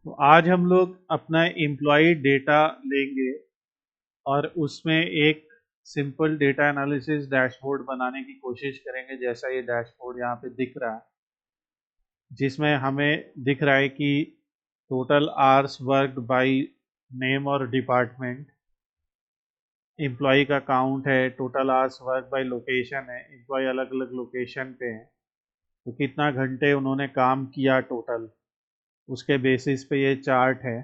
तो आज हम लोग अपना एम्प्लॉय डेटा लेंगे और उसमें एक सिंपल डेटा एनालिसिस डैशबोर्ड बनाने की कोशिश करेंगे, जैसा ये डैशबोर्ड यहाँ पे दिख रहा है, जिसमें हमें दिख रहा है कि total hours worked by name और डिपार्टमेंट, एम्प्लॉय का काउंट है, total hours work by location है, एम्प्लॉय अलग अलग लोकेशन पे है तो कितना घंटे उन्होंने काम किया टोटल, उसके बेसिस पे ये चार्ट है।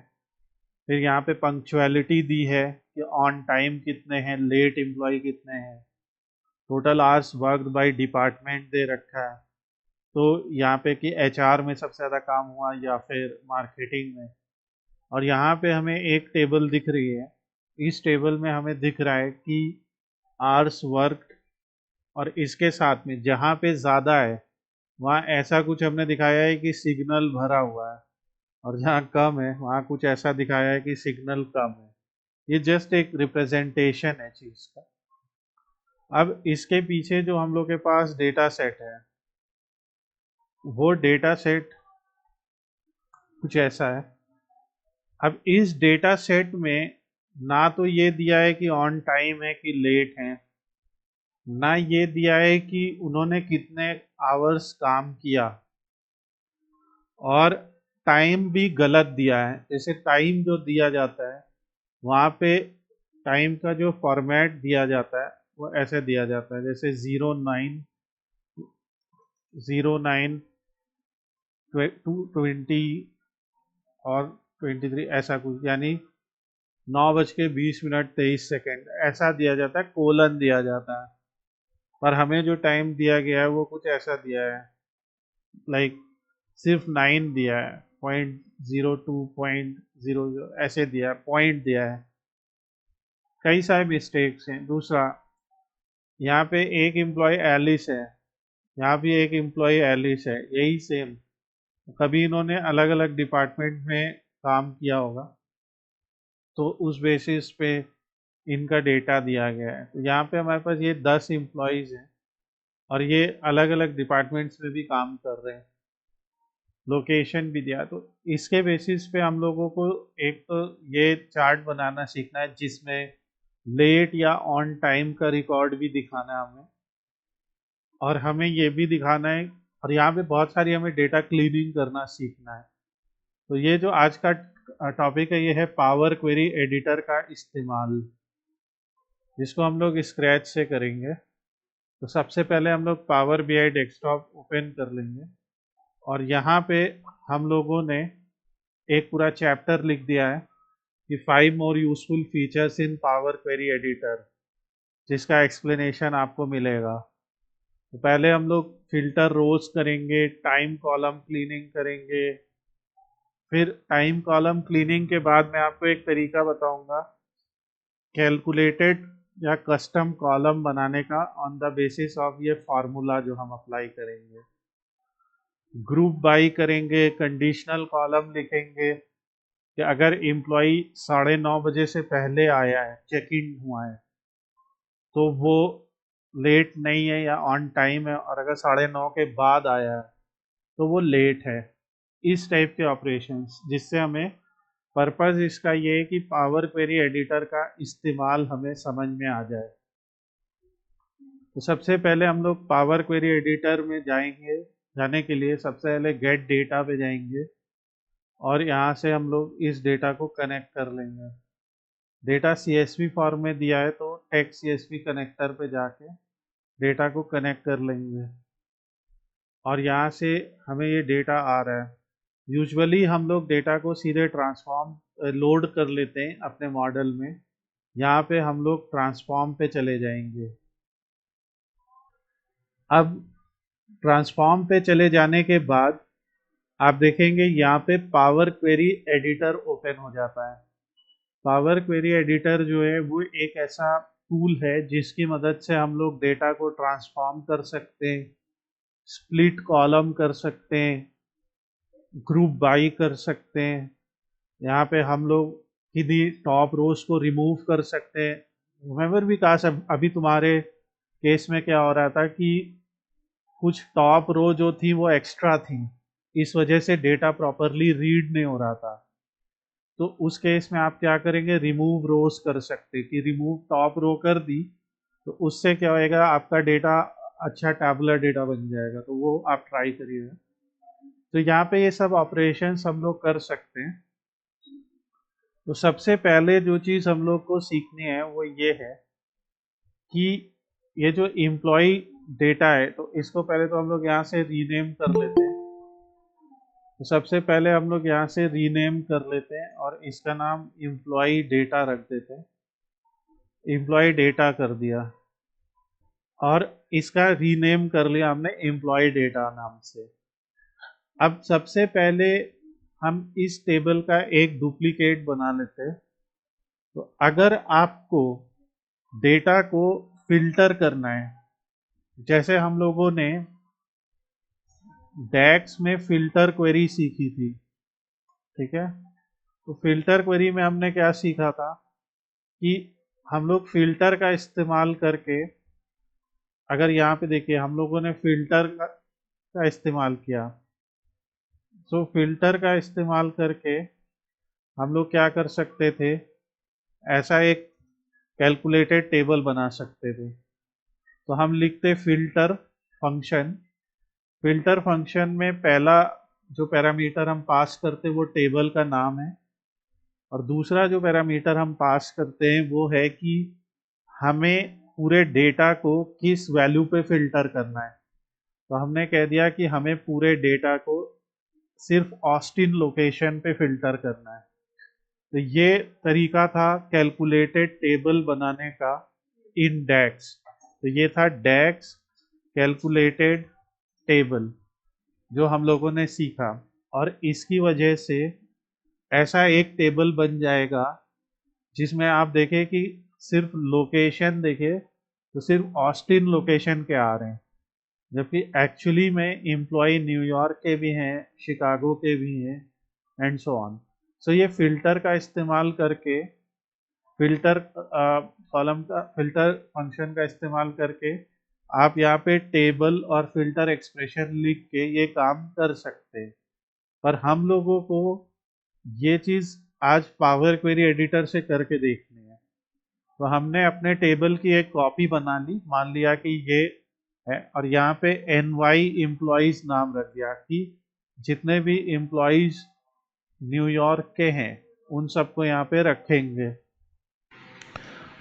फिर यहाँ पे पंक्चुअलिटी दी है कि ऑन टाइम कितने हैं, लेट एम्प्लॉय कितने हैं, total hours worked by department दे रखा है। तो यहाँ पे कि एचआर में सबसे ज़्यादा काम हुआ या फिर मार्केटिंग में। और यहाँ पे हमें एक टेबल दिख रही है, इस टेबल में हमें दिख रहा है कि आवर्स वर्कड, और इसके साथ में जहाँ पे ज़्यादा है वहाँ ऐसा कुछ हमने दिखाया है कि सिग्नल भरा हुआ है, और जहाँ कम है वहाँ कुछ ऐसा दिखाया है कि सिग्नल कम है। ये जस्ट एक रिप्रेजेंटेशन है चीज का। अब इसके पीछे जो हम लोग के पास डेटा सेट है, वो डेटा सेट कुछ ऐसा है। अब इस डेटा सेट में ना तो ये दिया है कि ऑन टाइम है कि लेट है, ना ये दिया है कि उन्होंने कितने आवर्स काम किया, और टाइम भी गलत दिया है। जैसे टाइम जो दिया जाता है वहाँ पे टाइम का जो फॉर्मेट दिया जाता है वो ऐसे दिया जाता है, जैसे 09 220 और 23 ऐसा कुछ, यानी 9:20 23 ऐसा दिया जाता है, कोलन दिया जाता है। पर हमें जो टाइम दिया गया है वो कुछ ऐसा दिया है, लाइक सिर्फ 9 दिया है, 0.02 0.00 ऐसे दिया है, पॉइंट दिया है। कई सारे मिस्टेक्स हैं। दूसरा, यहाँ पे एक एम्प्लॉय एलिस है, यहाँ भी एक एम्प्लॉय एलिस है, यही सेम। कभी इन्होंने अलग अलग डिपार्टमेंट में काम किया होगा तो उस बेसिस पे इनका डेटा दिया गया है। तो यहाँ पे हमारे पास ये 10 एम्प्लॉयज़ हैं और ये अलग अलग डिपार्टमेंट्स में भी काम कर रहे हैं, लोकेशन भी दिया। तो इसके बेसिस पे हम लोगों को एक तो ये चार्ट बनाना सीखना है जिसमें लेट या ऑन टाइम का रिकॉर्ड भी दिखाना है हमें, और हमें ये भी दिखाना है, और यहाँ पे बहुत सारी हमें डेटा क्लीनिंग करना सीखना है। तो ये जो आज का टॉपिक है, ये है पावर क्वेरी एडिटर का इस्तेमाल, जिसको हम लोग स्क्रैच से करेंगे। तो सबसे पहले हम लोग पावर बीआई डेस्कटॉप ओपन कर लेंगे, और यहाँ पे हम लोगों ने एक पूरा चैप्टर लिख दिया है कि 5 more useful features in power query editor, जिसका एक्सप्लेनेशन आपको मिलेगा। तो पहले हम लोग फिल्टर रोज करेंगे, टाइम कॉलम क्लीनिंग करेंगे। फिर टाइम कॉलम क्लीनिंग के बाद मैं आपको एक तरीका बताऊंगा कैलकुलेटेड या कस्टम कॉलम बनाने का, ऑन द बेसिस ऑफ ये फार्मूला जो हम अप्लाई करेंगे। ग्रुप बाई करेंगे, कंडीशनल कॉलम लिखेंगे कि अगर एम्प्लॉय 9:30 बजे से पहले आया है, चेक इन हुआ है, तो वो लेट नहीं है या ऑन टाइम है, और अगर 9:30 के बाद आया है तो वो लेट है। इस टाइप के ऑपरेशंस, जिससे हमें पर्पस इसका ये है कि पावर क्वेरी एडिटर का इस्तेमाल हमें समझ में आ जाए। तो सबसे पहले हम लोग पावर क्वेरी एडिटर में जाएंगे। जाने के लिए सबसे पहले गेट डेटा पे जाएंगे, और यहाँ से हम लोग इस डेटा को कनेक्ट कर लेंगे। डेटा सीएसवी फॉर्म में दिया है तो टेक्स्ट सीएसवी कनेक्टर पे जाके डेटा को कनेक्ट कर लेंगे, और यहाँ से हमें ये डेटा आ रहा है। यूजुअली हम लोग डेटा को सीधे ट्रांसफॉर्म लोड कर लेते हैं अपने मॉडल में। यहाँ पे हम लोग ट्रांसफॉर्म पे चले जाएंगे। अब ट्रांसफॉर्म पे चले जाने के बाद आप देखेंगे यहाँ पे पावर क्वेरी एडिटर ओपन हो जाता है। पावर क्वेरी एडिटर जो है वो एक ऐसा टूल है जिसकी मदद से हम लोग डेटा को ट्रांसफॉर्म कर सकते हैं, स्प्लिट कॉलम कर सकते हैं, ग्रुप बाई कर सकते हैं। यहाँ पे हम लोग किन्हीं टॉप रोज को रिमूव कर सकते हैं। रिमेंबर भी कहा सब, अभी तुम्हारे केस में क्या हो रहा था कि कुछ टॉप रो जो थी वो एक्स्ट्रा थी, इस वजह से डेटा प्रॉपरली रीड नहीं हो रहा था। तो उस केस में आप क्या करेंगे, रिमूव रोज कर सकते कि रिमूव टॉप रो कर दी, तो उससे क्या होएगा, आपका डेटा अच्छा टैबुलर डेटा बन जाएगा। तो वो आप ट्राई करिएगा। तो यहाँ पे ये सब ऑपरेशंस हम लोग कर सकते हैं। तो सबसे पहले जो चीज़ हम लोग को सीखनी है वो ये है कि ये जो एम्प्लॉय डेटा है, तो इसको पहले तो हम लोग यहाँ से रीनेम कर लेते हैं। तो सबसे पहले हम लोग यहाँ से रीनेम कर लेते हैं और इसका नाम एम्प्लॉय डेटा रख देते हैं। एम्प्लॉय डेटा कर दिया और इसका रीनेम कर लिया हमने एम्प्लॉय डेटा नाम से। अब सबसे पहले हम इस टेबल का एक डुप्लीकेट बना लेते हैं। तो अगर आपको डेटा को फिल्टर करना है, जैसे हम लोगों ने डैक्स में फिल्टर क्वेरी सीखी थी, ठीक है। तो फिल्टर क्वेरी में हमने क्या सीखा था कि हम लोग फिल्टर का इस्तेमाल करके, अगर यहाँ पे देखिए हम लोगों ने फिल्टर का इस्तेमाल किया, तो फिल्टर का इस्तेमाल करके हम लोग क्या कर सकते थे, ऐसा एक कैलकुलेटेड टेबल बना सकते थे। तो हम लिखते फिल्टर फंक्शन। फिल्टर फंक्शन में पहला जो पैरामीटर हम पास करते वो टेबल का नाम है, और दूसरा जो पैरामीटर हम पास करते हैं वो है कि हमें पूरे डेटा को किस वैल्यू पे फिल्टर करना है। तो हमने कह दिया कि हमें पूरे डेटा को सिर्फ ऑस्टिन लोकेशन पे फिल्टर करना है। तो ये तरीका था कैलकुलेटेड टेबल बनाने का इन डैक्स। तो ये था डैक्स कैलकुलेटेड टेबल जो हम लोगों ने सीखा, और इसकी वजह से ऐसा एक टेबल बन जाएगा जिसमें आप देखें कि सिर्फ लोकेशन देखें तो सिर्फ ऑस्टिन लोकेशन के आ रहे हैं, जबकि एक्चुअली में एम्प्लॉय न्यूयॉर्क के भी हैं, शिकागो के भी हैं, एंड सो ऑन। सो ये फिल्टर का इस्तेमाल करके, फिल्टर कॉलम का फिल्टर फंक्शन का इस्तेमाल करके आप यहाँ पे टेबल और फिल्टर एक्सप्रेशन लिख के ये काम कर सकते हैं। पर हम लोगों को ये चीज़ आज पावर क्वेरी एडिटर से करके देखनी है। तो हमने अपने टेबल की एक कॉपी बना ली, मान लिया कि ये है, और यहाँ पे NY एम्प्लॉयज नाम रख दिया कि जितने भी एम्प्लॉयज न्यूयॉर्क के हैं उन सबको यहाँ पे रखेंगे।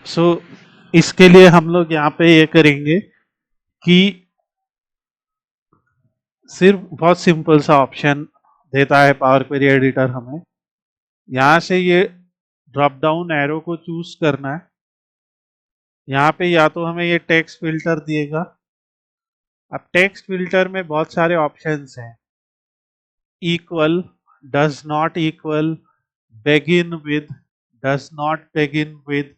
सो इसके लिए हम लोग यहाँ पे ये करेंगे कि सिर्फ बहुत सिंपल सा ऑप्शन देता है पावर क्वेरी एडिटर हमें, यहाँ से ये ड्रॉप डाउन एरो को चूज करना है। यहाँ पे या तो हमें ये टेक्स्ट फिल्टर दिएगा। अब टेक्स्ट फिल्टर में बहुत सारे ऑप्शंस हैं, equal, does not equal, begin with, does not begin with,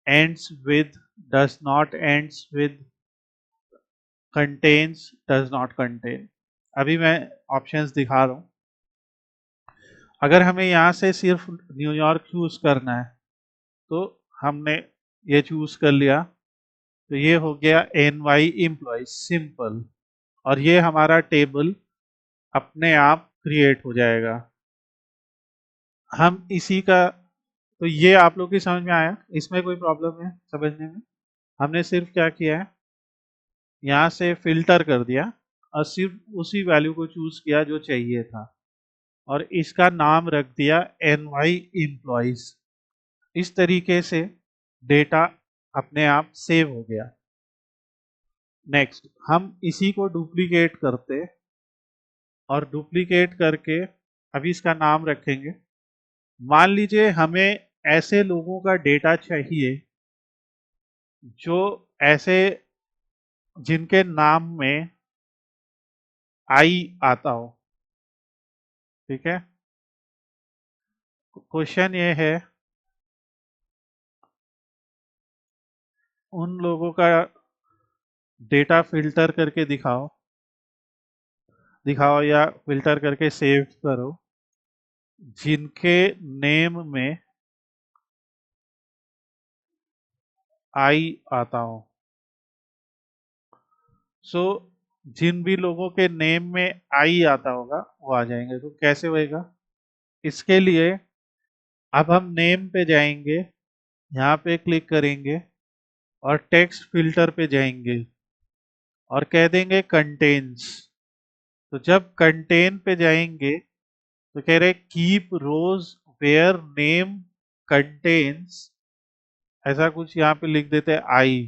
ends with, does not ends with, contains, does not contain। अभी मैं ऑप्शंस दिखा रहा हूँ। अगर हमें यहाँ से सिर्फ न्यूयॉर्क चूज करना है तो हमने ये चूज कर लिया, तो ये हो गया NY एम्प्लॉय, सिंपल, और ये हमारा टेबल अपने आप क्रिएट हो जाएगा। हम इसी का, तो ये आप लोग की समझ में आया, इसमें कोई प्रॉब्लम है समझने में? हमने सिर्फ क्या किया है, यहाँ से फिल्टर कर दिया और सिर्फ उसी वैल्यू को चूज किया जो चाहिए था, और इसका नाम रख दिया NY एम्प्लॉयज। इस तरीके से डेटा अपने आप सेव हो गया। नेक्स्ट हम इसी को डुप्लीकेट करते, और डुप्लीकेट करके अभी इसका नाम रखेंगे। मान लीजिए हमें ऐसे लोगों का डेटा चाहिए जो ऐसे, जिनके नाम में आई आता हो, ठीक है। क्वेश्चन ये है, उन लोगों का डेटा फिल्टर करके दिखाओ, दिखाओ या फिल्टर करके सेव करो जिनके नेम में आई आता हो। सो जिन भी लोगों के नेम में आई आता होगा वो आ जाएंगे। तो कैसे होएगा, इसके लिए अब हम नेम पे जाएंगे, यहाँ पे क्लिक करेंगे और टेक्स्ट फिल्टर पे जाएंगे और कह देंगे कंटेन्स। तो जब कंटेन पे जाएंगे तो कह रहे keep rows where name contains, ऐसा कुछ यहाँ पे लिख देते हैं आई।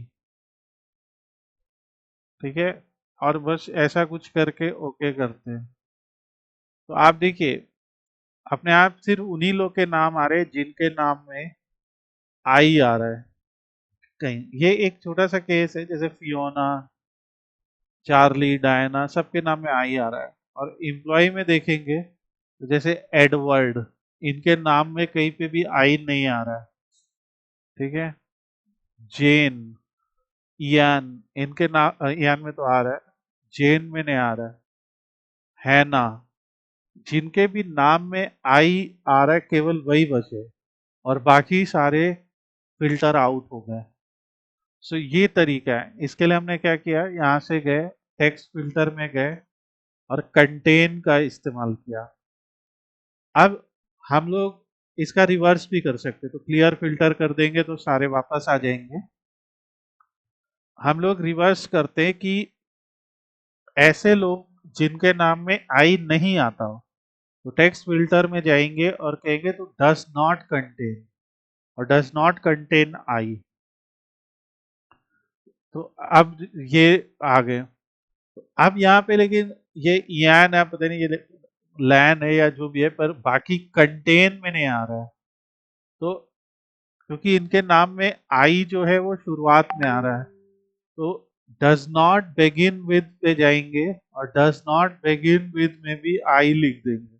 ठीक है, और बस ऐसा कुछ करके ओके करते हैं। तो आप देखिए अपने आप सिर्फ उन्हीं लोग के नाम आ रहे हैं जिनके नाम में आई आ रहा है कहीं। ये एक छोटा सा केस है, जैसे फियोना, चार्ली, डायना, सबके नाम में आई आ रहा है। और एम्प्लॉय में देखेंगे तो जैसे एडवर्ड, इनके नाम में कहीं पे भी आई नहीं आ रहा है। ठीक है, जेन, इयान, इनके नाम इयान में तो आ रहा है, जेन में नहीं आ रहा है। हैना, जिनके भी नाम में आई आ रहा है केवल वही बचे और बाकी सारे फिल्टर आउट हो गए। सो ये तरीका है। इसके लिए हमने क्या किया, यहाँ से गए टेक्स्ट फिल्टर में गए और कंटेन का इस्तेमाल किया। अब हम लोग इसका रिवर्स भी कर सकते, तो क्लियर फिल्टर कर देंगे तो सारे वापस आ जाएंगे। हम लोग रिवर्स करते हैं कि ऐसे लोग जिनके नाम में आई नहीं आता हो, तो टेक्स्ट फिल्टर में जाएंगे और कहेंगे तो डज नॉट कंटेन, और डज नॉट कंटेन आई। तो अब ये आ गए। अब यहाँ पे लेकिन ये यान है, पता नहीं ये लैन है या जो भी है, पर बाकी कंटेन में नहीं आ रहा है। तो क्योंकि इनके नाम में आई जो है वो शुरुआत में आ रहा है, तो डज नॉट बिगिन विद पे जाएंगे और डज नॉट बिगिन विद में भी आई लिख देंगे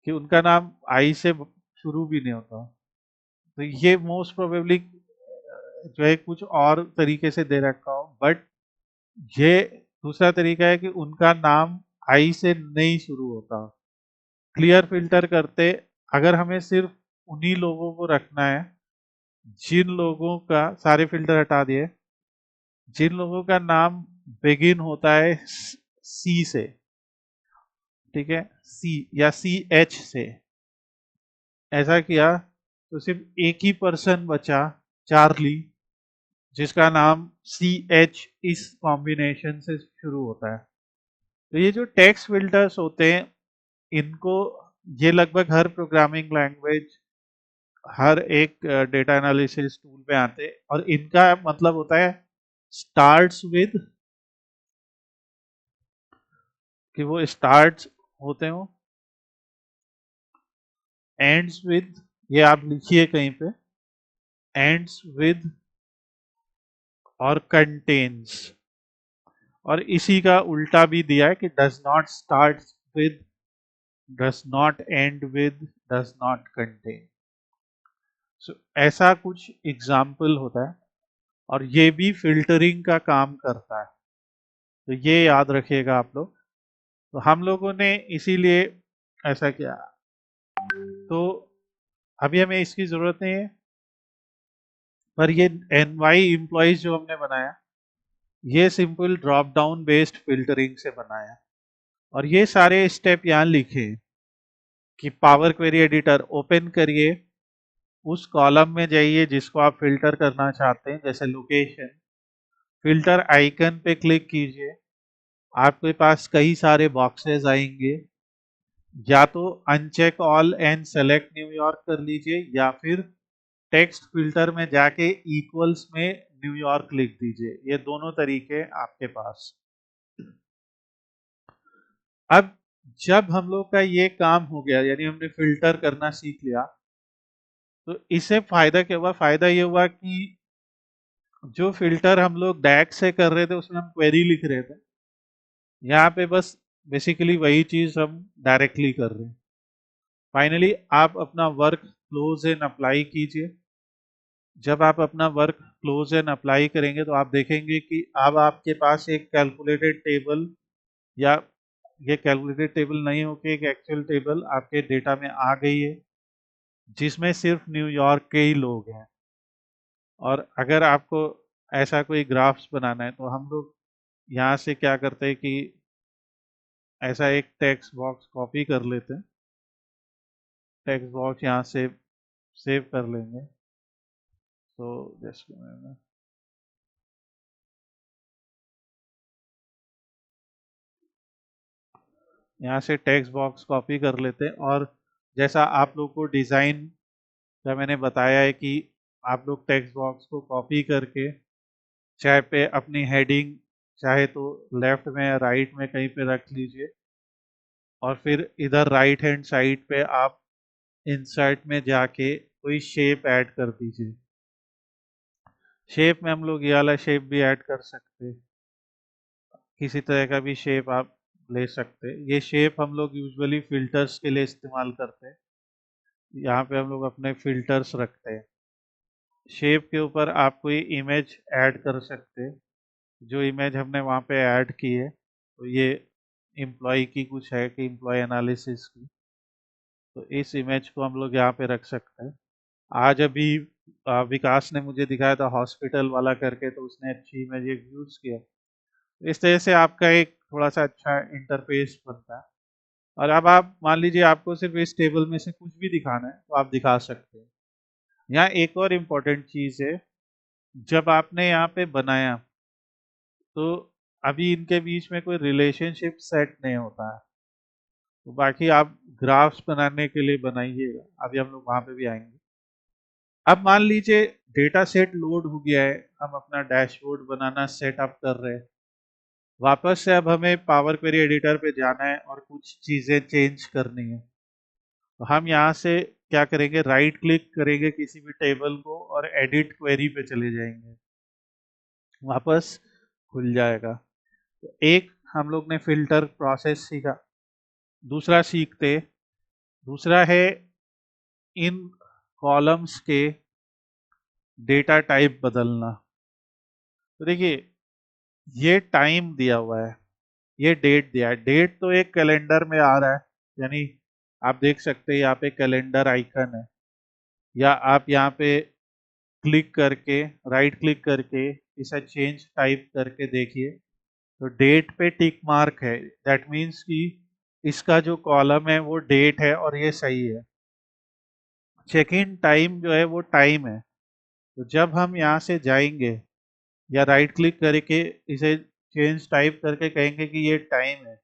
कि उनका नाम आई से शुरू भी नहीं होता। तो ये मोस्ट प्रोबेबली जो है कुछ और तरीके से दे रखा हो, बट ये दूसरा तरीका है कि उनका नाम आई से नहीं शुरू होता। क्लियर फिल्टर करते, अगर हमें सिर्फ उन्हीं लोगों को रखना है जिन लोगों का, सारे फिल्टर हटा दिए, जिन लोगों का नाम बिगिन होता है सी से, ठीक है, सी या सी एच से, ऐसा किया तो सिर्फ एक ही पर्सन बचा, चार्ली, जिसका नाम सी एच इस कॉम्बिनेशन से शुरू होता है। तो ये जो टेक्स्ट फिल्टर्स होते हैं, इनको ये लगभग हर प्रोग्रामिंग लैंग्वेज, हर एक डेटा एनालिसिस टूल पे आते हैं, और इनका मतलब होता है स्टार्ट्स विद, कि वो स्टार्ट्स होते हो, एंड्स विद, ये आप लिखिए कहीं पे, एंड्स विद और कंटेन्स। और इसी का उल्टा भी दिया है कि does not start with, does not end with, does not contain. So ऐसा कुछ एग्जाम्पल होता है, और ये भी फिल्टरिंग का काम करता है। तो ये याद रखिएगा आप लोग। तो हम लोगों ने इसीलिए ऐसा किया। तो अभी हमें इसकी जरूरत नहीं है, पर ये एनवाई एम्प्लॉइज जो हमने बनाया, ये simple drop down based filtering से बनाया। और ये सारे स्टेप यहाँ लिखे कि पावर क्वेरी एडिटर ओपन करिए, उस कॉलम में जाइए जिसको आप फिल्टर करना चाहते हैं, जैसे लोकेशन, फिल्टर आइकन पे क्लिक कीजिए, आपके पास कई सारे बॉक्सेस आएंगे। या तो uncheck all and select New York कर लीजिए, या फिर टेक्स्ट फिल्टर में जाके इक्वल्स में न्यूयॉर्क लिख दीजिए। ये दोनों तरीके आपके पास। अब जब हम लोग का ये काम हो गया, यानी हमने फिल्टर करना सीख लिया, तो इससे फायदा क्या हुआ? फायदा ये हुआ कि जो फिल्टर हम लोग डैग से कर रहे थे उसमें हम क्वेरी लिख रहे थे, यहाँ पे बस बेसिकली वही चीज हम डायरेक्टली कर रहे हैं। फाइनली आप अपना वर्क क्लोज एंड अप्लाई कीजिए। जब आप अपना वर्क क्लोज एंड अप्लाई करेंगे तो आप देखेंगे कि अब आपके पास एक कैलकुलेटेड टेबल, या ये कैलकुलेटेड टेबल नहीं होके एक एक्चुअल टेबल आपके डेटा में आ गई है, जिसमें सिर्फ न्यूयॉर्क के ही लोग हैं। और अगर आपको ऐसा कोई ग्राफ्स बनाना है, तो हम लोग यहाँ से क्या करते हैं कि ऐसा एक टेक्स्ट बॉक्स कॉपी कर लेते हैं, टेक्स्ट बॉक्स यहाँ से सेव कर लेंगे। तो जस्ट यहाँ से टेक्स्ट बॉक्स कॉपी कर लेते हैं, और जैसा आप लोग को डिज़ाइन का मैंने बताया है कि आप लोग टेक्स्ट बॉक्स को कॉपी करके चाहे पे अपनी हेडिंग चाहे तो लेफ्ट में या राइट में कहीं पे रख लीजिए, और फिर इधर राइट हैंड साइड पे आप इंसर्ट में जाके कोई शेप ऐड कर दीजिए। शेप में हम लोग ये वाला शेप भी ऐड कर सकते हैं, किसी तरह का भी शेप आप ले सकते हैं। ये शेप हम लोग यूजुअली फिल्टर्स के लिए इस्तेमाल करते हैं, यहाँ पे हम लोग अपने फिल्टर्स रखते हैं। शेप के ऊपर आप कोई इमेज ऐड कर सकते हैं, जो इमेज हमने वहाँ पे ऐड की है, तो ये एम्प्लॉय की कुछ है कि एम्प्लॉय एनालिसिस की, तो इस इमेज को हम लोग यहाँ पे रख सकते हैं। आज अभी विकास ने मुझे दिखाया था हॉस्पिटल वाला करके, तो उसने अच्छी इमेज यूज किया। इस तरह से आपका एक थोड़ा सा अच्छा इंटरफेस बनता है। और अब आप मान लीजिए आपको सिर्फ इस टेबल में से कुछ भी दिखाना है तो आप दिखा सकते हैं। यहाँ एक और इम्पोर्टेंट चीज़ है, जब आपने यहाँ पे बनाया तो अभी इनके बीच में कोई रिलेशनशिप सेट नहीं होता है, तो बाकी आप ग्राफ्स बनाने के लिए बनाइएगा, अभी हम लोग वहाँ पे भी आएंगे। अब मान लीजिए डेटा सेट लोड हो गया है, हम अपना डैशबोर्ड बनाना सेटअप कर रहे हैं। वापस से अब हमें पावर क्वेरी एडिटर पे जाना है और कुछ चीज़ें चेंज करनी है। तो हम यहाँ से क्या करेंगे, राइट क्लिक करेंगे किसी भी टेबल को और एडिट क्वेरी पे चले जाएंगे, वापस खुल जाएगा। तो एक हम लोग ने फिल्टर प्रोसेस सीखा। दूसरा सीखते, दूसरा है इन कॉलम्स के डेटा टाइप बदलना। तो देखिए ये टाइम दिया हुआ है, ये डेट दिया है। डेट तो एक कैलेंडर में आ रहा है, यानी आप देख सकते हैं यहाँ पे कैलेंडर आइकन है, या आप यहाँ पे क्लिक करके राइट क्लिक करके इसे चेंज टाइप करके देखिए, तो डेट पे टिक मार्क है, दैट मीन्स कि इसका जो कॉलम है वो डेट है और ये सही है। चेक इन टाइम जो है वो टाइम है, तो जब हम यहाँ से जाएंगे या राइट क्लिक करके इसे चेंज टाइप करके कहेंगे कि ये टाइम है,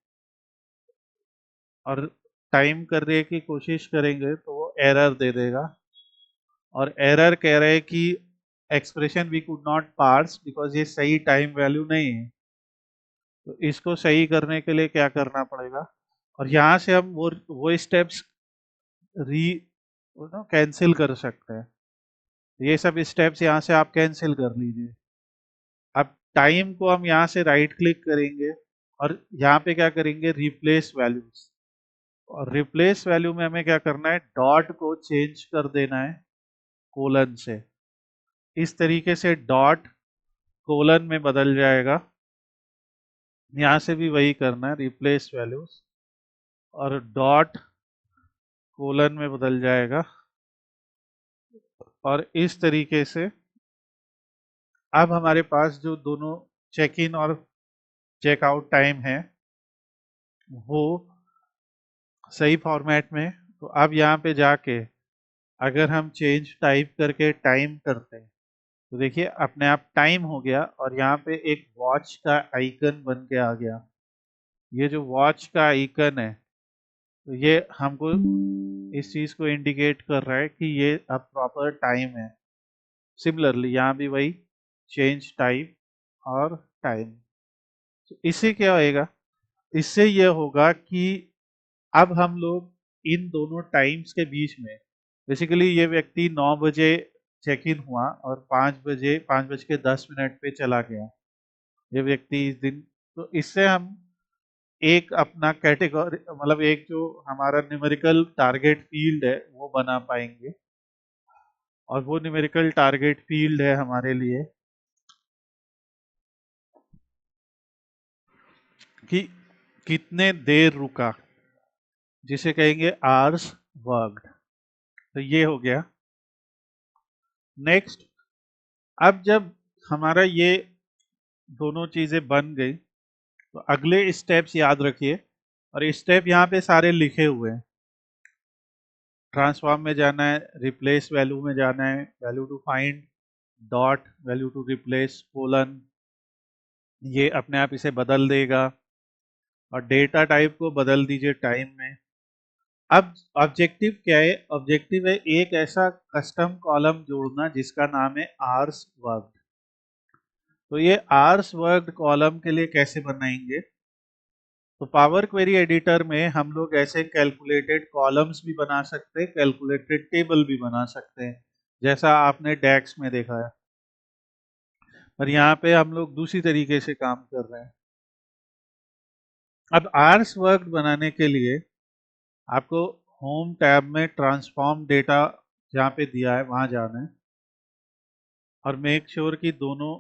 और टाइम करने की कोशिश करेंगे तो वो एरर दे देगा, और एरर कह रहे हैं कि expression we could not parse because ये सही टाइम वैल्यू नहीं है। तो इसको सही करने के लिए क्या करना पड़ेगा, और यहाँ से हम वो स्टेप्स री कैंसिल कर सकते हैं। ये सब स्टेप्स यहाँ से आप कैंसिल कर लीजिए। अब टाइम को हम यहाँ से राइट क्लिक करेंगे और यहाँ पे क्या करेंगे, रिप्लेस वैल्यूज, और रिप्लेस वैल्यू में हमें क्या करना है, डॉट को चेंज कर देना है कोलन से। इस तरीके से डॉट कोलन में बदल जाएगा। यहाँ से भी वही करना है, रिप्लेस वैल्यूज और डॉट कोलन में बदल जाएगा, और इस तरीके से अब हमारे पास जो दोनों चेक इन और चेकआउट टाइम है वो सही फॉर्मेट में। तो अब यहाँ पे जाके अगर हम चेंज टाइप करके टाइम करते हैं तो देखिए अपने आप टाइम हो गया, और यहाँ पे एक वॉच का आइकन बन के आ गया। ये जो वॉच का आइकन है तो ये हमको इस चीज को इंडिकेट कर रहा है कि ये अब प्रॉपर टाइम है। सिमिलरली यहाँ भी वही चेंज टाइप और टाइम। तो इससे क्या होएगा, इससे ये होगा कि अब हम लोग इन दोनों टाइम्स के बीच में, बेसिकली ये व्यक्ति 9 बजे चेक इन हुआ और 5 बज के 10 मिनट पे चला गया ये व्यक्ति इस दिन। तो इससे हम एक अपना कैटेगरी, मतलब एक जो हमारा न्यूमेरिकल टारगेट फील्ड है वो बना पाएंगे, और वो न्यूमेरिकल टारगेट फील्ड है हमारे लिए कि कितने देर रुका, जिसे कहेंगे आवर्स वर्कड। तो ये हो गया। नेक्स्ट, अब जब हमारा ये दोनों चीजें बन गई तो अगले स्टेप्स याद रखिए, और स्टेप यहाँ पे सारे लिखे हुए हैं। ट्रांसफॉर्म में जाना है, रिप्लेस वैल्यू में जाना है, value to find, dot, value to replace, colon, ये अपने आप इसे बदल देगा। और डेटा टाइप को बदल दीजिए टाइम में। अब ऑब्जेक्टिव क्या है? ऑब्जेक्टिव है एक ऐसा कस्टम कॉलम जोड़ना जिसका नाम है आवर्स वर्कड। तो ये आवर्स वर्कड कॉलम के लिए कैसे बनाएंगे? तो पावर क्वेरी एडिटर में हम लोग ऐसे कैलकुलेटेड कॉलम्स भी बना सकते हैं, कैलकुलेटेड टेबल भी बना सकते हैं, जैसा आपने डेक्स में देखा है। पर यहाँ पे हम लोग दूसरी तरीके से काम कर रहे हैं। अब आवर्स वर्कड बनाने के लिए आपको होम टैब में ट्रांसफॉर्म डेटा जहाँ पे दिया है वहाँ जाना है और मेक श्योर कि दोनों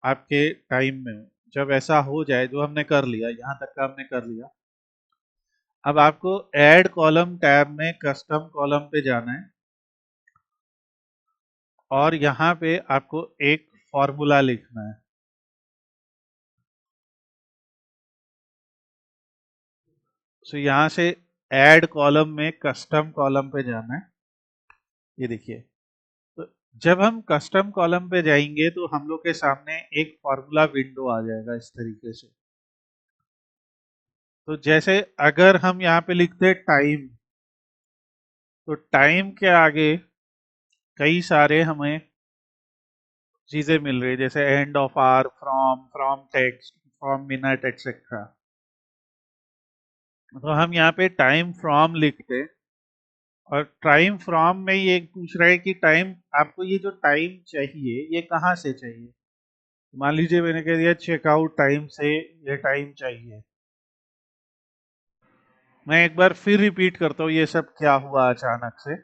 आपके टाइम में हो। जब ऐसा हो जाए, जो हमने कर लिया, यहाँ तक का हमने कर लिया, अब आपको ऐड कॉलम टैब में कस्टम कॉलम पे जाना है और यहाँ पे आपको एक फॉर्मूला लिखना है। सो यहाँ से ऐड कॉलम में कस्टम कॉलम पे जाना है। ये देखिए, तो जब हम कस्टम कॉलम पे जाएंगे तो हम लोग के सामने एक फॉर्मूला विंडो आ जाएगा इस तरीके से। तो जैसे अगर हम यहाँ पे लिखते टाइम, तो टाइम के आगे कई सारे हमें चीजें मिल रही है, जैसे end of hour, from text, from minute, etcetera. तो हम यहाँ पे टाइम फ्रॉम लिखते, और टाइम फ्रॉम में ये पूछ रहा है कि टाइम, आपको ये जो टाइम चाहिए ये कहाँ से चाहिए। मान लीजिए मैंने कह दिया चेकआउट टाइम से ये टाइम चाहिए। मैं एक बार फिर रिपीट करता हूँ ये सब क्या हुआ अचानक से।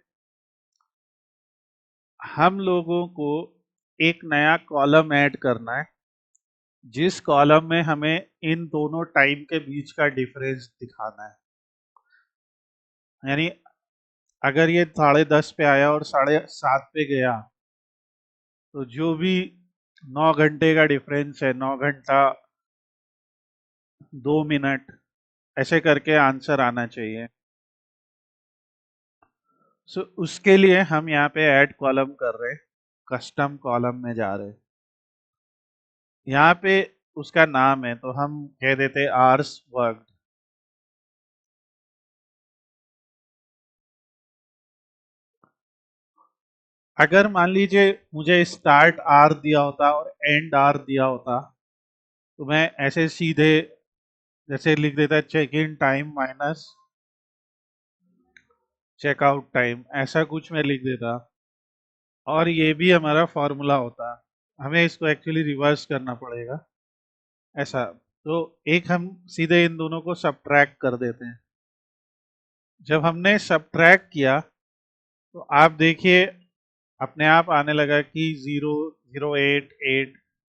हम लोगों को एक नया कॉलम ऐड करना है जिस कॉलम में हमें इन दोनों टाइम के बीच का डिफरेंस दिखाना है। यानी अगर ये 10:30 पे आया और 7:30 पे गया, तो जो भी 9 घंटे का डिफरेंस है, 9 घंटा 2 मिनट, ऐसे करके आंसर आना चाहिए। सो उसके लिए हम यहाँ पे ऐड कॉलम कर रहे हैं, कस्टम कॉलम में जा रहे हैं। यहाँ पे उसका नाम है तो हम कह देते आवर्स वर्कड। अगर मान लीजिए मुझे स्टार्ट आर दिया होता और एंड आर दिया होता, तो मैं ऐसे सीधे जैसे लिख देता check in time minus checkout time, ऐसा कुछ मैं लिख देता और ये भी हमारा फॉर्मूला होता। हमें इसको एक्चुअली रिवर्स करना पड़ेगा ऐसा। तो एक हम सीधे इन दोनों को सब्ट्रैक्ट कर देते हैं। जब हमने सब्ट्रैक्ट किया तो आप देखिए अपने आप आने लगा कि 0:08:8,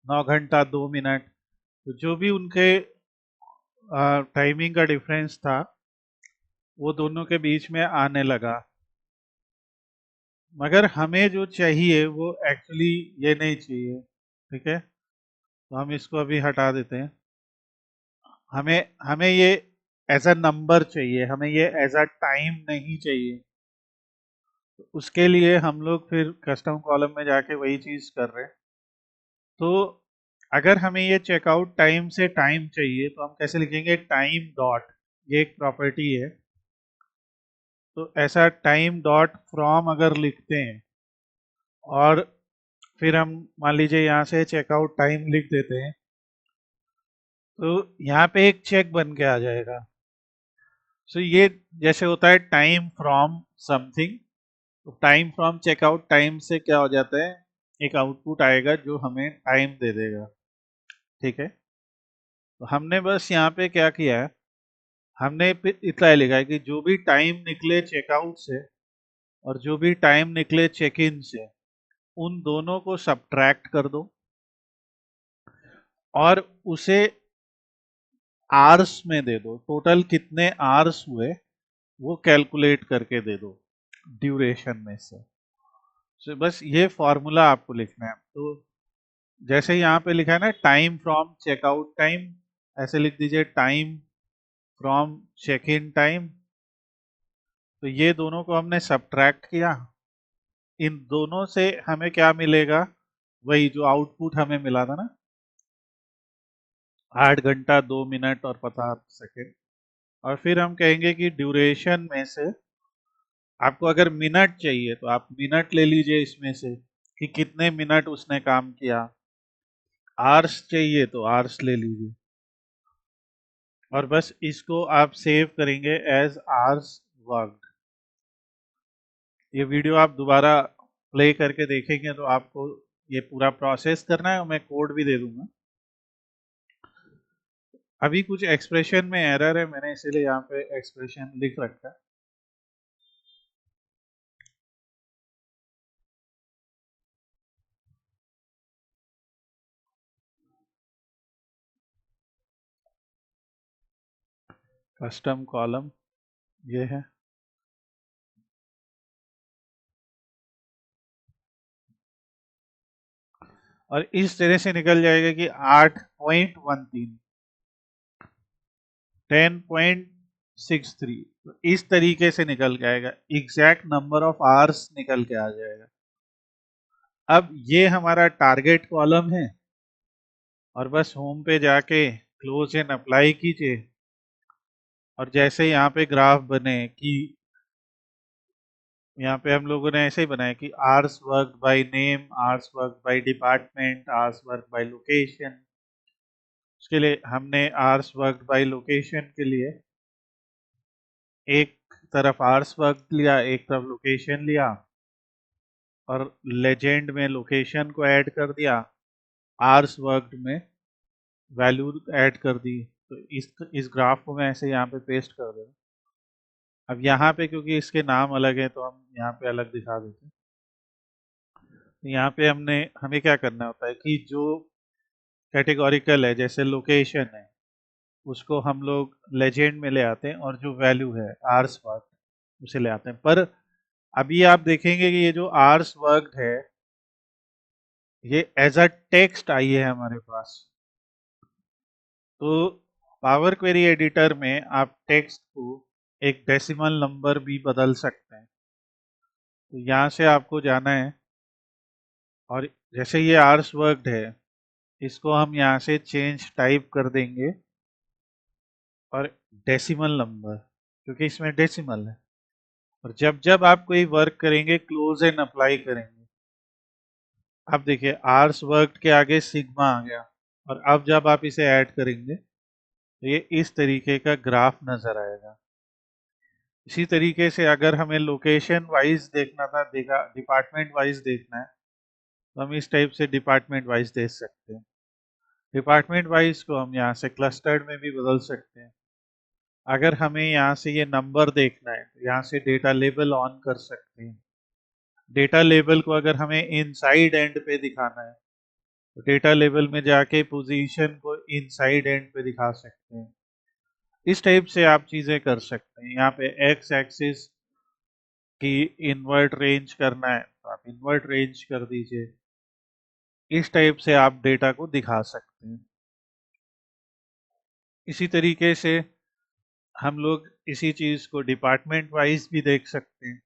9 घंटा 2 मिनट। तो जो भी उनके टाइमिंग का डिफरेंस था वो दोनों के बीच में आने लगा। मगर हमें जो चाहिए वो एक्चुअली ये नहीं चाहिए। ठीक है, तो हम इसको अभी हटा देते हैं। हमें हमें ये एज अ नंबर चाहिए, हमें ये एज अ टाइम नहीं चाहिए। तो उसके लिए हम लोग फिर कस्टम कॉलम में जाके वही चीज कर रहे हैं। तो अगर हमें ये चेकआउट टाइम से टाइम चाहिए तो हम कैसे लिखेंगे? टाइम डॉट, ये एक प्रॉपर्टी है। तो ऐसा टाइम डॉट फ्रॉम अगर लिखते हैं और फिर हम मान लीजिए यहाँ से चेकआउट टाइम लिख देते हैं, तो यहाँ पे एक चेक बन के आ जाएगा। सो ये जैसे होता है टाइम फ्रॉम समथिंग, तो टाइम फ्रॉम चेकआउट टाइम से क्या हो जाता है, एक आउटपुट आएगा जो हमें टाइम दे देगा। ठीक है, तो हमने बस यहाँ पे क्या किया है, हमने इतना ही लिखा है कि जो भी टाइम निकले चेकआउट से और जो भी टाइम निकले चेक इन से, उन दोनों को सब्ट्रैक्ट कर दो और उसे आवर्स में दे दो। टोटल कितने आवर्स हुए वो कैलकुलेट करके दे दो ड्यूरेशन में से। तो बस ये फॉर्मूला आपको लिखना है। तो जैसे यहाँ पे लिखा है ना टाइम फ्रॉम चेकआउट टाइम, ऐसे लिख दीजिए time from check in time. तो ये दोनों को हमने सब्ट्रैक्ट किया, इन दोनों से हमें क्या मिलेगा, वही जो आउटपुट हमें मिला था ना, 8 घंटा 2 मिनट और 50 सेकेंड। और फिर हम कहेंगे कि ड्यूरेशन में से आपको अगर मिनट चाहिए तो आप मिनट ले लीजिए इसमें से कि कितने मिनट उसने काम किया, आवर्स चाहिए तो आवर्स ले लीजिए, और बस इसको आप सेव करेंगे एज आवर्स वर्कड। ये वीडियो आप दोबारा प्ले करके देखेंगे तो आपको ये पूरा प्रोसेस करना है, और मैं कोड भी दे दूंगा। अभी कुछ एक्सप्रेशन में एरर है, मैंने इसीलिए यहाँ पे एक्सप्रेशन लिख रखा है। कस्टम कॉलम ये है, और इस तरह से निकल जाएगा कि 8.13 10.63, तो इस तरीके से निकल के आएगा, एग्जैक्ट नंबर ऑफ आवर्स निकल के आ जाएगा। अब ये हमारा टारगेट कॉलम है, और बस होम पे जाके क्लोज एंड अप्लाई कीजिए, और जैसे यहाँ पे ग्राफ बने कि यहाँ पे हम लोगों ने ऐसे ही बनाया कि hours work by name, hours work by department, hours work by location. उसके लिए हमने आवर्स वर्क बाय लोकेशन के लिए एक तरफ आवर्स वर्क लिया, एक तरफ लोकेशन लिया, और लेजेंड में लोकेशन को ऐड कर दिया, आवर्स वर्कड में वैल्यू ऐड कर दी। तो इस ग्राफ को मैं ऐसे यहाँ पे पेस्ट कर दे रहा हूँ। अब यहाँ पे क्योंकि इसके नाम अलग है तो हम यहाँ पे अलग दिखा देते हैं। तो यहाँ पे हमें क्या करना होता है कि जो कैटेगोरिकल है जैसे लोकेशन है उसको हम लोग लेजेंड में ले आते हैं, और जो वैल्यू है आवर्स वर्क उसे ले आते हैं। पर अभी आप देखेंगे कि ये जो आवर्स वर्कड है ये एज अ टेक्स्ट आई है हमारे पास। तो पावर क्वेरी एडिटर में आप टेक्स्ट को एक डेसिमल नंबर भी बदल सकते हैं। तो यहाँ से आपको जाना है, और जैसे ये आवर्स वर्कड है इसको हम यहाँ से चेंज टाइप कर देंगे, और डेसिमल नंबर, क्योंकि इसमें डेसिमल है। और जब जब आप कोई वर्क करेंगे क्लोज एंड अप्लाई करेंगे, अब देखिए आवर्स वर्क के आगे सिग्मा आ गया, और अब जब आप इसे ऐड करेंगे तो ये इस तरीके का ग्राफ नजर आएगा। इसी तरीके से अगर हमें लोकेशन वाइज देखना था, डिपार्टमेंट वाइज देखना है, तो हम इस टाइप से डिपार्टमेंट वाइज देख सकते हैं। डिपार्टमेंट वाइज को हम यहाँ से क्लस्टर्ड में भी बदल सकते हैं। अगर हमें यहाँ से ये नंबर देखना है तो यहाँ से डेटा लेबल ऑन कर सकते हैं। डेटा लेबल को अगर हमें इनसाइड एंड पे दिखाना है तो डेटा लेबल में जाके पोजीशन को इनसाइड एंड पे दिखा सकते हैं। इस टाइप से आप चीजें कर सकते हैं। यहाँ पे एक्स एक्सिस की इन्वर्ट रेंज करना है तो आप इन्वर्ट रेंज कर दीजिए। इस टाइप से आप डेटा को दिखा सकते हैं। इसी तरीके से हम लोग इसी चीज को डिपार्टमेंट वाइज भी देख सकते हैं,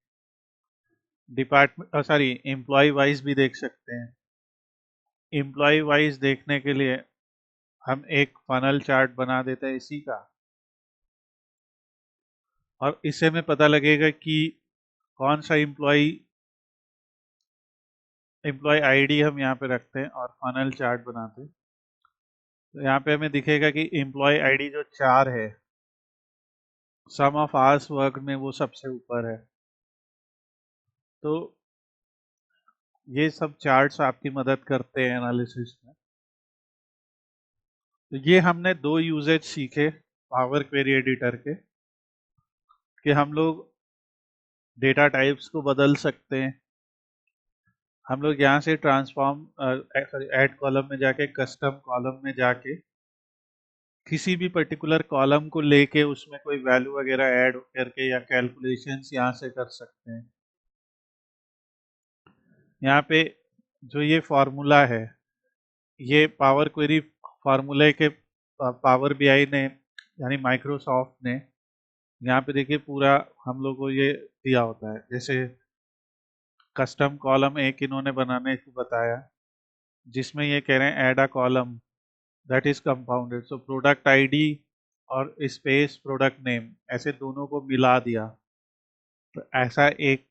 एम्प्लॉय वाइज भी देख सकते हैं। एम्प्लॉय वाइज देखने के लिए हम एक फनल चार्ट बना देते हैं इसी का, और इससे हमें पता लगेगा कि कौन सा एम्प्लॉय आईडी हम यहाँ पे रखते हैं और फनल चार्ट बनाते हैं। तो यहाँ पे हमें दिखेगा कि एम्प्लॉय आईडी जो 4 है, सम ऑफ आवर्स वर्क में वो सबसे ऊपर है। तो ये सब चार्ट्स आपकी मदद करते हैं एनालिसिस में। तो ये हमने 2 यूजेज सीखे पावर क्वेरी एडिटर के, कि हम लोग डेटा टाइप्स को बदल सकते हैं। हम लोग यहाँ से ऐड कॉलम में जाके कस्टम कॉलम में जाके किसी भी पर्टिकुलर कॉलम को लेके उसमें कोई वैल्यू वगैरह ऐड करके या कैलकुलेशंस यहाँ से कर सकते हैं। यहाँ पे जो ये फॉर्मूला है, ये पावर क्वेरी फार्मूले के पावर बीआई ने यानी माइक्रोसॉफ्ट ने यहाँ पे देखिए पूरा हम लोग को ये दिया होता है। जैसे कस्टम कॉलम एक इन्होंने बनाने को बताया, जिसमें ये कह रहे हैं add a column that is compounded, so product ID और स्पेस प्रोडक्ट नेम ऐसे दोनों को मिला दिया, तो ऐसा एक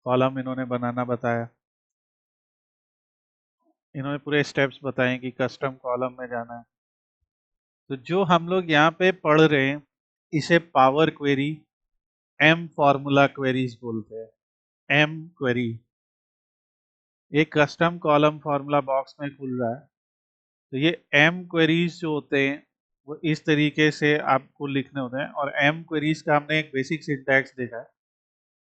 कॉलम इन्होंने बनाना बताया। इन्होंने पूरे स्टेप्स बताए कि कस्टम कॉलम में जाना है। तो जो हम लोग यहाँ पे पढ़ रहे हैं इसे power query, M formula queries बोलते हैं। एम क्वेरी एक कस्टम कॉलम फॉर्मूला बॉक्स में खुल रहा है। तो ये एम क्वेरीज जो होते हैं वो इस तरीके से आपको लिखने होते हैं। और एम क्वेरीज का हमने एक बेसिक सिंटैक्स देखा है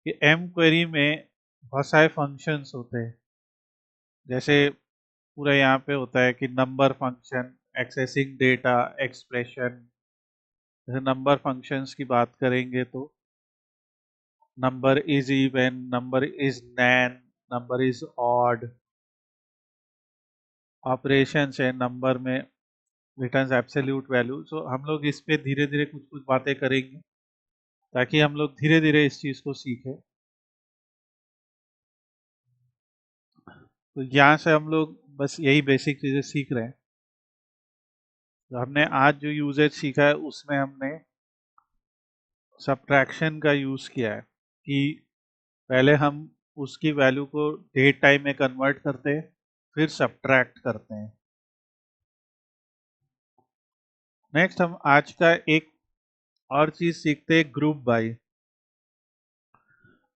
कि एम क्वेरी में बहुत सारे फंक्शंस होते हैं। जैसे पूरा यहाँ पे होता है कि number function, accessing data, expression. जैसे नंबर फंक्शंस की बात करेंगे तो number is even, number is NaN, number is odd. Operations है नंबर में, रिटर्न्स एब्सोल्यूट वैल्यू। सो हम लोग इस पे धीरे धीरे कुछ कुछ बातें करेंगे ताकि हम लोग धीरे धीरे इस चीज को सीखें। तो यहाँ से हम लोग बस यही बेसिक चीजें सीख रहे हैं। तो हमने आज जो यूजेज सीखा है उसमें हमने सब्ट्रैक्शन का यूज किया है कि पहले हम उसकी वैल्यू को डेट टाइम में कन्वर्ट करते हैं, फिर सब्ट्रैक्ट करते हैं। नेक्स्ट हम आज का एक और चीज सीखते हैं, ग्रुप बाय।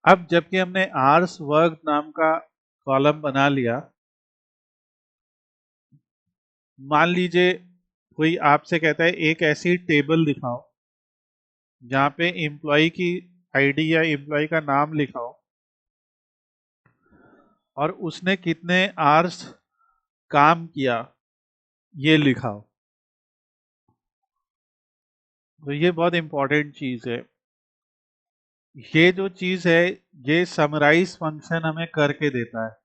अब जबकि हमने आर्स वर्क नाम का कॉलम बना लिया, मान लीजिए कोई आपसे कहता है एक ऐसी टेबल दिखाओ जहां पे एम्प्लॉय की आईडी या एम्प्लॉय का नाम लिखा हो और उसने कितने आवर्स काम किया ये लिखा हो। तो ये बहुत इंपॉर्टेंट चीज है। ये जो चीज है ये समराइज फंक्शन हमें करके देता है।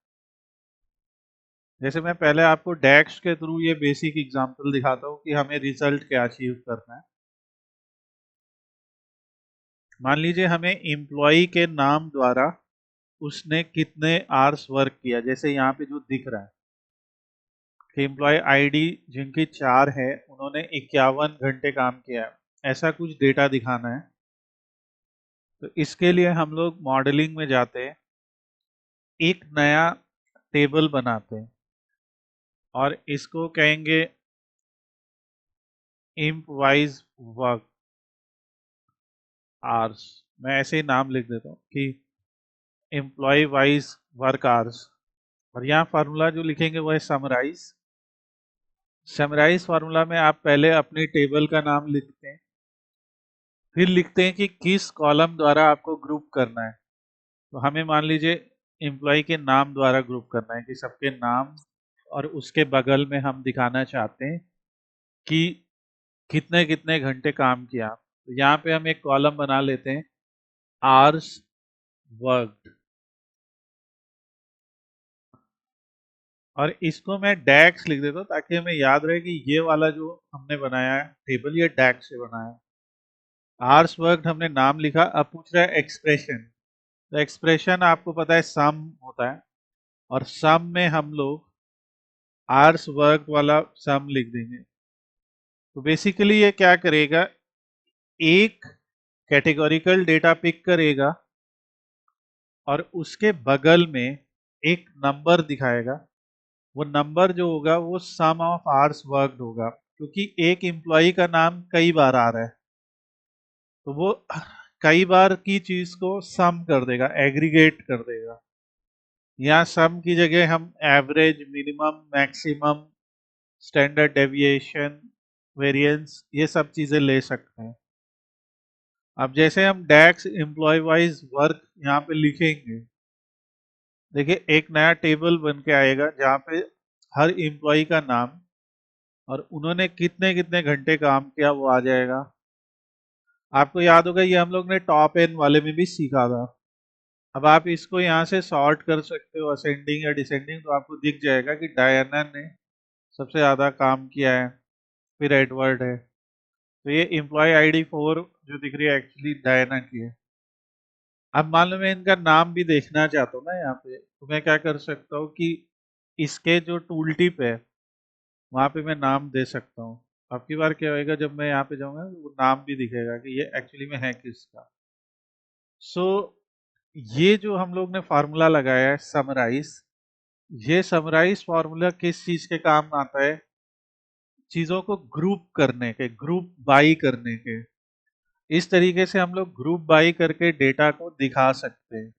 जैसे मैं पहले आपको डैक्स के थ्रू ये बेसिक एग्जांपल दिखाता हूँ कि हमें रिजल्ट क्या अचीव करना है। मान लीजिए हमें एम्प्लॉय के नाम द्वारा उसने कितने आवर्स वर्क किया, जैसे यहाँ पे जो दिख रहा है कि एम्प्लॉय आईडी जिनकी 4 है उन्होंने 51 घंटे काम किया है, ऐसा कुछ डेटा दिखाना है। तो इसके लिए हम लोग मॉडलिंग में जाते हैं, एक नया टेबल बनाते हैं और इसको कहेंगे इम्प वाइज वर्क आवर्स। मैं ऐसे ही नाम लिख देता हूँ कि एम्प्लॉय वाइज वर्क आवर्स। और यहाँ फार्मूला जो लिखेंगे वो है समराइज। समराइज फार्मूला में आप पहले अपनी टेबल का नाम लिखते हैं, फिर लिखते हैं कि किस कॉलम द्वारा आपको ग्रुप करना है। तो हमें मान लीजिए एम्प्लॉय के नाम द्वारा ग्रुप करना है कि सबके नाम, और उसके बगल में हम दिखाना चाहते हैं कि कितने कितने घंटे काम किया। तो यहाँ पे हम एक कॉलम बना लेते हैं, आवर्स वर्कड। और इसको मैं डैक्स लिख देता हूँ ताकि हमें याद रहे कि ये वाला जो हमने बनाया है टेबल ये डैक्स से बनाया है। आवर्स वर्कड हमने नाम लिखा। अब पूछ रहा है एक्सप्रेशन। तो एक्सप्रेशन आपको पता है सम होता है, और सम में हम लोग आवर्स वर्क वाला सम लिख देंगे। तो बेसिकली ये क्या करेगा, एक कैटेगोरिकल डेटा पिक करेगा और उसके बगल में एक नंबर दिखाएगा। वो नंबर जो होगा वो सम ऑफ आवर्स वर्कड होगा, क्योंकि एक एम्प्लॉय का नाम कई बार आ रहा है तो वो कई बार की चीज को सम कर देगा, एग्रीगेट कर देगा। यहाँ सम की जगह हम average, minimum, maximum, standard deviation, variance ये सब चीजें ले सकते हैं। अब जैसे हम डैक्स एम्प्लॉय वाइज वर्क यहाँ पे लिखेंगे, देखिए एक नया टेबल बन के आएगा जहाँ पे हर एम्प्लॉय का नाम और उन्होंने कितने कितने घंटे काम किया वो आ जाएगा। आपको याद होगा ये हम लोग ने टॉप एन वाले में भी सीखा था। अब आप इसको यहाँ से सॉर्ट कर सकते हो असेंडिंग या डिसेंडिंग, तो आपको दिख जाएगा कि डायना ने सबसे ज़्यादा काम किया है, फिर एडवर्ड है। तो ये एम्प्लॉय आईडी 4 जो दिख रही है एक्चुअली डायना की है। अब मान लो मैं इनका नाम भी देखना चाहता हूँ ना यहाँ पे, तो मैं क्या कर सकता हूँ कि इसके जो टूल टिप है वहां पे मैं नाम दे सकता हूँ। अब की बार क्या होएगा, जब मैं यहाँ पे जाऊंगा वो नाम भी दिखेगा कि ये एक्चुअली में है किसका। सो ये जो हम लोग ने फार्मूला लगाया है समराइज, ये समराइज फार्मूला किस चीज के काम आता है? चीजों को ग्रुप करने के, ग्रुप बाई करने के। इस तरीके से हम लोग ग्रुप बाई करके डेटा को दिखा सकते हैं।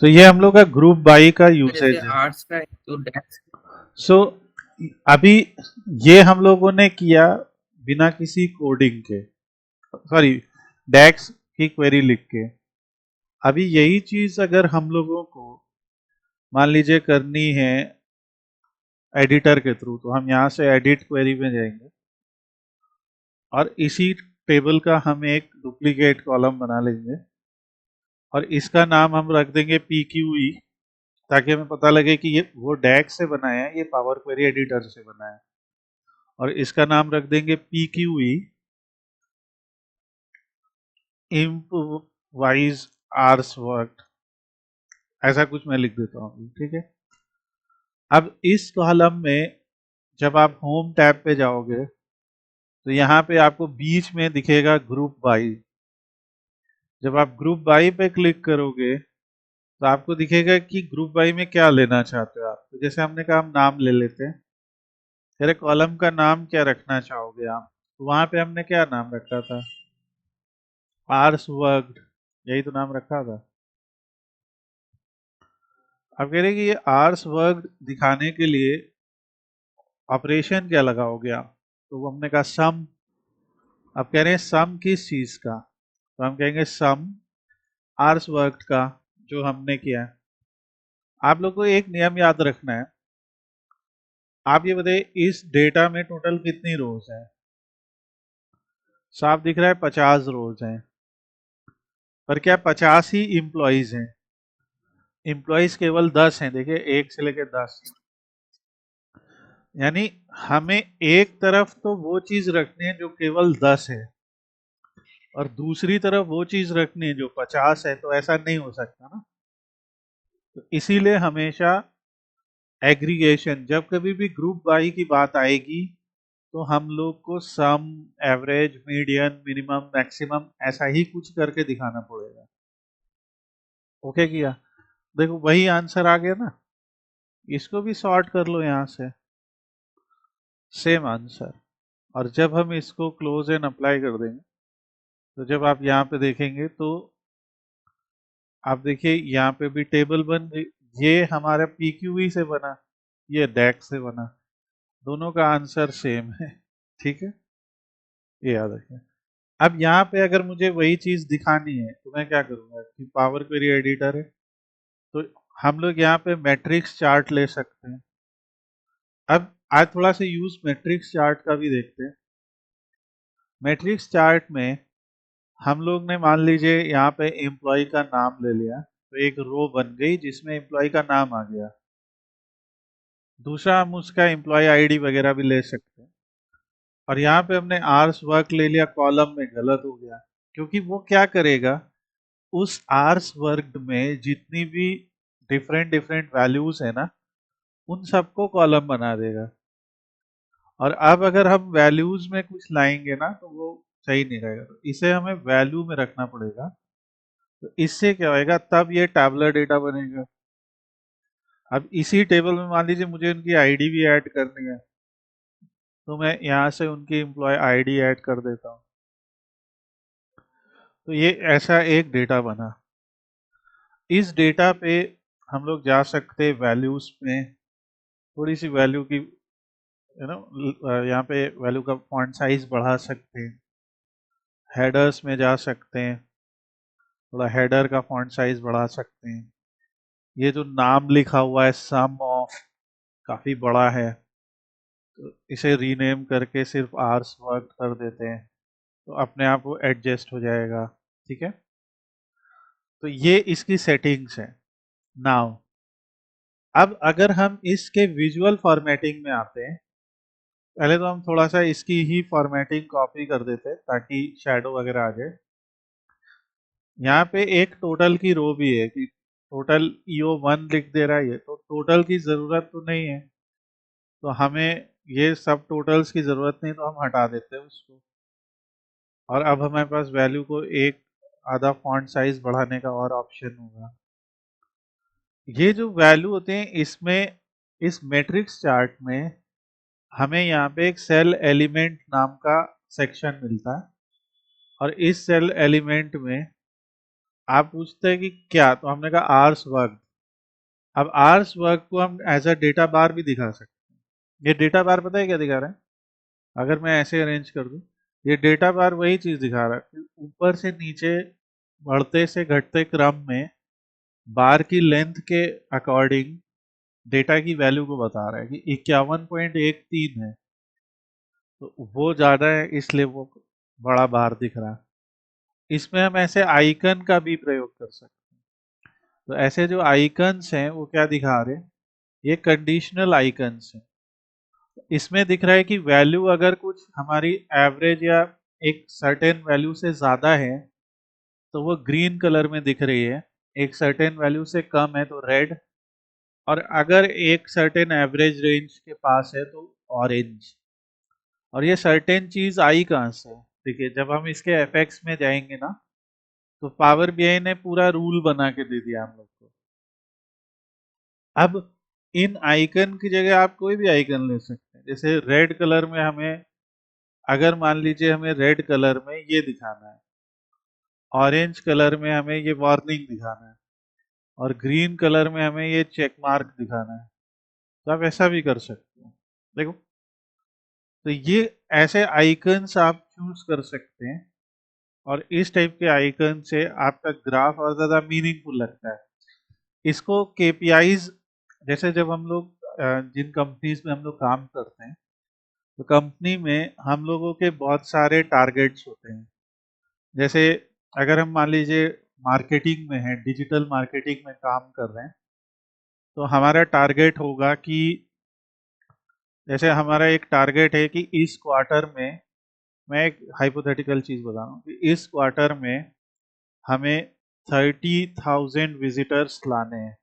तो ये हम लोग का ग्रुप बाई का जैसे यूसेज है। आर्ट्स का है तो डेक्स। सो अभी ये हम लोगों ने किया बिना किसी कोडिंग के, सॉरी, डेक्स की क्वेरी लिख के। अभी यही चीज अगर हम लोगों को मान लीजिए करनी है एडिटर के थ्रू, तो हम यहाँ से एडिट क्वेरी में जाएंगे और इसी टेबल का हम एक डुप्लीकेट कॉलम बना लेंगे और इसका नाम हम रख देंगे पी क्यू ई, ताकि हमें पता लगे कि ये वो डेक्स से बना है, ये पावर क्वेरी एडिटर से बना है। और इसका नाम रख देंगे P Q E improvise hours work, ऐसा कुछ मैं लिख देता हूँ, ठीक है। अब इस कॉलम में जब आप होम टैब पे जाओगे तो यहाँ पे आपको बीच में दिखेगा ग्रुप बाई। जब आप ग्रुप बाई पे क्लिक करोगे तो आपको दिखेगा कि ग्रुप बाई में क्या लेना चाहते हो आप। तो जैसे हमने कहा हम नाम ले लेते हैं, तेरे कॉलम का नाम क्या रखना चाहोगे आप? तो वहां पे हमने क्या नाम रखा था? आर्स वर्कड, यही तो नाम रखा था। अब कह रहे हैं कि ये आर्स वर्कड दिखाने के लिए ऑपरेशन क्या लगाओगे आप? तो वो हमने कहा सम। अब कह रहे हैं सम किस चीज का? तो हम कहेंगे सम आर्स वर्कड का, जो हमने किया है। आप लोग को एक नियम याद रखना है। आप ये बताइए इस डेटा में टोटल कितनी रोज है? साफ दिख रहा है 50 रोज हैं। पर क्या 50 ही इम्प्लॉइज हैं? इम्प्लॉइज केवल 10 हैं, देखिए 1 से लेकर 10। यानी हमें एक तरफ तो वो चीज रखनी है जो केवल 10 है और दूसरी तरफ वो चीज रखनी है जो 50 है, तो ऐसा नहीं हो सकता ना। तो इसीलिए हमेशा एग्रीगेशन, जब कभी भी ग्रुप बाई की बात आएगी तो हम लोग को सम, एवरेज, मीडियन, मिनिमम, मैक्सिमम ऐसा ही कुछ करके दिखाना पड़ेगा। ओके किया? देखो वही आंसर आ गया ना। इसको भी सॉर्ट कर लो यहाँ से, सेम आंसर। और जब हम इसको क्लोज एंड अप्लाई कर देंगे तो जब आप यहाँ पे देखेंगे तो आप देखिए यहाँ पे भी टेबल बन गई। ये हमारा पीक्यूवी से बना, ये डेक से बना, दोनों का आंसर सेम है। ठीक है, ये याद रखें। अब यहाँ पे अगर मुझे वही चीज दिखानी है तो मैं क्या करूंगा कि पावर क्वेरी एडिटर है, तो हम लोग यहाँ पे मैट्रिक्स चार्ट ले सकते हैं। अब आज थोड़ा सा यूज मैट्रिक्स चार्ट का भी देखते हैं। मैट्रिक्स चार्ट में हम लोग ने मान लीजिए यहाँ पे एम्प्लॉय का नाम ले लिया, तो एक रो बन गई जिसमें एम्प्लॉय का नाम आ गया। दूसरा हम उसका एम्प्लॉय आईडी वगैरह भी ले सकते हैं। और यहाँ पे हमने आर्स वर्क ले लिया, कॉलम में गलत हो गया, क्योंकि वो क्या करेगा, उस आर्स वर्क में जितनी भी डिफरेंट डिफरेंट वैल्यूज है ना, उन सबको कॉलम बना देगा। और अब अगर हम वैल्यूज में कुछ लाएंगे ना तो वो सही नहीं रहेगा, तो इसे हमें वैल्यू में रखना पड़ेगा। तो इससे क्या होएगा, तब ये टैबुलर डेटा बनेगा। अब इसी टेबल में मान लीजिए मुझे उनकी आईडी भी ऐड करनी है, तो मैं यहाँ से उनकी एम्प्लॉय आईडी ऐड कर देता हूँ। तो ये ऐसा एक डेटा बना। इस डेटा पे हम लोग जा सकते वैल्यूज में, थोड़ी सी वैल्यू की यहाँ पे वैल्यू का फॉन्ट साइज बढ़ा सकते हैं। हेडर्स में जा सकते हैं, थोड़ा हेडर का फॉन्ट साइज बढ़ा सकते हैं। ये जो नाम लिखा हुआ है सम ऑफ, काफ़ी बड़ा है, तो इसे रीनेम करके सिर्फ आर्स वर्क कर देते हैं, तो अपने आप वो एडजस्ट हो जाएगा। ठीक है, तो ये इसकी सेटिंग्स है। नाउ अब अगर हम इसके विजुअल फॉर्मेटिंग में आते हैं, पहले तो हम थोड़ा सा इसकी ही फॉर्मेटिंग कॉपी कर देते हैं ताकि शैडो वगैरह आ जाए। यहाँ पे एक टोटल की रो भी है कि टोटल EO1 लिख दे रहा है, ये तो टोटल की जरूरत तो नहीं है, तो हमें ये सब टोटल्स की जरूरत नहीं, तो हम हटा देते हैं उसको। और अब हमारे पास वैल्यू को एक आधा फॉन्ट साइज बढ़ाने का और ऑप्शन होगा। ये जो वैल्यू होते हैं इसमें, इस मैट्रिक्स चार्ट में हमें यहाँ पे एक सेल एलिमेंट नाम का सेक्शन मिलता है, और इस सेल एलिमेंट में आप पूछते हैं कि क्या, तो हमने कहा आर्स वर्क। अब आर्स वर्क को हम एज अ डेटा बार भी दिखा सकते हैं। ये डेटा बार पता है क्या दिखा रहा है? अगर मैं ऐसे अरेंज कर दूं, ये डेटा बार वही चीज दिखा रहा है कि ऊपर से नीचे बढ़ते से घटते क्रम में बार की लेंथ के अकॉर्डिंग डेटा की वैल्यू को बता रहा है कि 51.13 है, तो वो ज्यादा है इसलिए वो बड़ा बार दिख रहा है। इसमें हम ऐसे आइकन का भी प्रयोग कर सकते हैं। तो ऐसे जो आइकन्स हैं वो क्या दिखा रहे हैं, ये कंडीशनल आइकन्स हैं। इसमें दिख रहा है कि वैल्यू अगर कुछ हमारी एवरेज या एक सर्टेन वैल्यू से ज्यादा है तो वो ग्रीन कलर में दिख रही है, एक सर्टेन वैल्यू से कम है तो रेड, और अगर एक सर्टेन एवरेज रेंज के पास है तो ऑरेंज। और ये सर्टेन चीज आई कहाँ से है? देखिए जब हम इसके एफेक्ट्स में जाएंगे ना, तो पावर बीआई ने पूरा रूल बना के दे दिया हम लोग को। अब इन आइकन की जगह आप कोई भी आइकन ले सकते हैं। जैसे रेड कलर में हमें, अगर मान लीजिए हमें रेड कलर में ये दिखाना है, ऑरेंज कलर में हमें ये वार्निंग दिखाना है, और ग्रीन कलर में हमें ये चेक मार्क दिखाना है, तो आप ऐसा भी कर सकते हैं। देखो, तो ये ऐसे आइकन्स आप चूज कर सकते हैं, और इस टाइप के आइकन से आपका ग्राफ और ज़्यादा मीनिंगफुल लगता है। इसको केपीआईज, जैसे जब हम लोग जिन कंपनीज में हम लोग काम करते हैं, तो कंपनी में हम लोगों के बहुत सारे टारगेट्स होते हैं। जैसे अगर हम मान लीजिए मार्केटिंग में है, डिजिटल मार्केटिंग में काम कर रहे हैं, तो हमारा टारगेट होगा कि, जैसे हमारा एक टारगेट है कि इस क्वार्टर में, मैं एक हाइपोथेटिकल चीज बता रहा हूँ कि इस क्वार्टर में हमें 30,000 विजिटर्स लाने हैं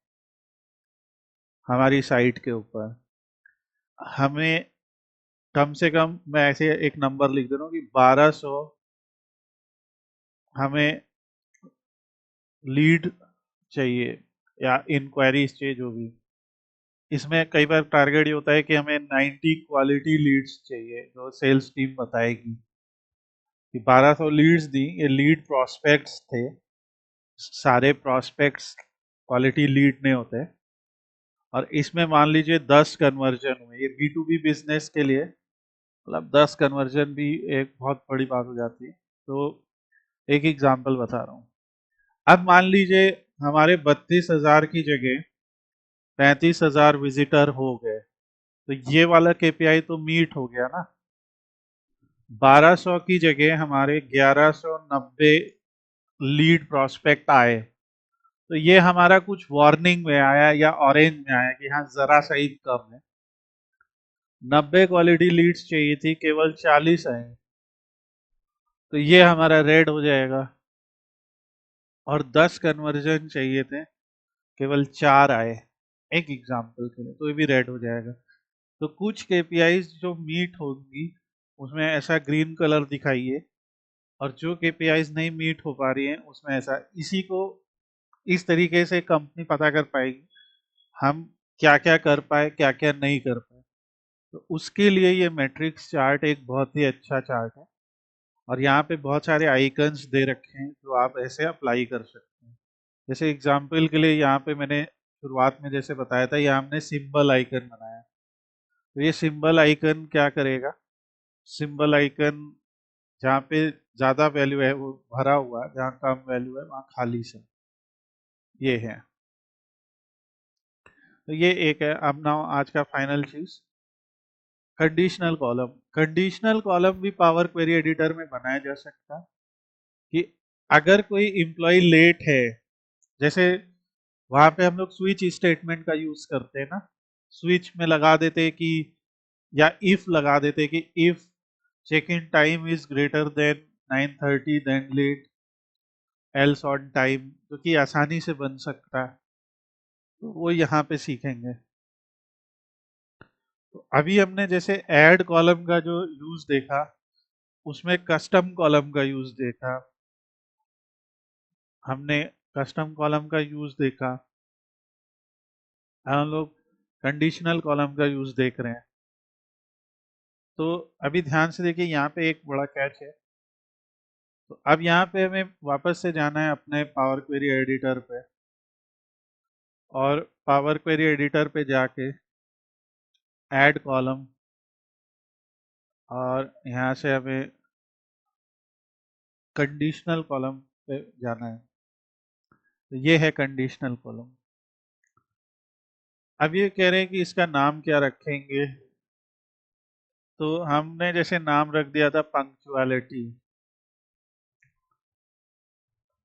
हमारी साइट के ऊपर। हमें कम से कम, मैं ऐसे एक नंबर लिख दे रहा हूँ कि 1200 हमें लीड चाहिए या इंक्वायरीज चाहिए, जो भी। इसमें कई बार टारगेट ये होता है कि हमें 90 क्वालिटी लीड्स चाहिए, जो सेल्स टीम बताएगी कि 1200 लीड्स दी, ये लीड प्रोस्पेक्ट्स थे। सारे प्रोस्पेक्ट्स क्वालिटी लीड नहीं होते, और इसमें मान लीजिए 10 कन्वर्जन हुए। ये B2B बिजनेस के लिए मतलब 10 कन्वर्जन भी एक बहुत बड़ी बात हो जाती है। तो एक एग्जांपल बता रहा हूँ। अब मान लीजिए हमारे 32,000 की जगह 35,000 विजिटर हो गए, तो ये वाला केपीआई तो मीट हो गया ना। 1200 की जगह हमारे 1190 लीड प्रोस्पेक्ट आए, तो ये हमारा कुछ वार्निंग में आया या ऑरेंज में आया कि हाँ जरा सा ही कम है। 90 क्वालिटी लीड्स चाहिए थी, केवल 40 आए, तो ये हमारा रेड हो जाएगा। और 10 कन्वर्जन चाहिए थे, केवल 4 आए, एक एग्जांपल के लिए, तो ये भी रेड हो जाएगा। तो कुछ केपीआईज जो मीट होंगी उसमें ऐसा ग्रीन कलर दिखाइए, और जो केपीआईज नहीं मीट हो पा रही हैं उसमें ऐसा। इसी को, इस तरीके से कंपनी पता कर पाएगी हम क्या क्या कर पाए, क्या क्या नहीं कर पाए। तो उसके लिए ये मैट्रिक्स चार्ट एक बहुत ही अच्छा चार्ट है, और यहाँ पे बहुत सारे आइकन्स दे रखे हैं जो आप ऐसे अप्लाई कर सकते हैं। जैसे एग्जाम्पल के लिए यहाँ पे मैंने शुरुआत में जैसे बताया था, यहाँ हमने सिंबल आइकन बनाया। तो ये सिंबल आइकन क्या करेगा, सिंबल आइकन जहाँ पे ज़्यादा वैल्यू है वो भरा हुआ, जहाँ कम वैल्यू है वहाँ खाली से, ये है। तो ये एक है। अब ना आज का फाइनल चीज, कंडीशनल कॉलम। कंडीशनल कॉलम भी पावर क्वेरी एडिटर में बनाया जा सकता है कि अगर कोई एम्प्लॉय लेट है, जैसे वहां पे हम लोग स्विच स्टेटमेंट का यूज करते हैं ना, स्विच में लगा देते हैं कि, या इफ लगा देते हैं कि if check in time is greater than 9:30 then late. Else on time, जो कि आसानी से बन सकता है, तो वो यहाँ पे सीखेंगे। तो अभी हमने जैसे ऐड कॉलम का जो यूज देखा, उसमें कस्टम कॉलम का यूज देखा, हमने कस्टम कॉलम का यूज देखा, हम लोग कंडीशनल कॉलम का यूज देख रहे हैं। तो अभी ध्यान से देखिए, यहाँ पे एक बड़ा कैच है। तो अब यहाँ पे हमें वापस से जाना है अपने पावर क्वेरी एडिटर पे, और पावर क्वेरी एडिटर पे जाके ऐड कॉलम, और यहाँ से हमें कंडीशनल कॉलम पे जाना है। तो ये है कंडीशनल कॉलम। अब ये कह रहे हैं कि इसका नाम क्या रखेंगे, तो हमने जैसे नाम रख दिया था पंक्चुअलिटी,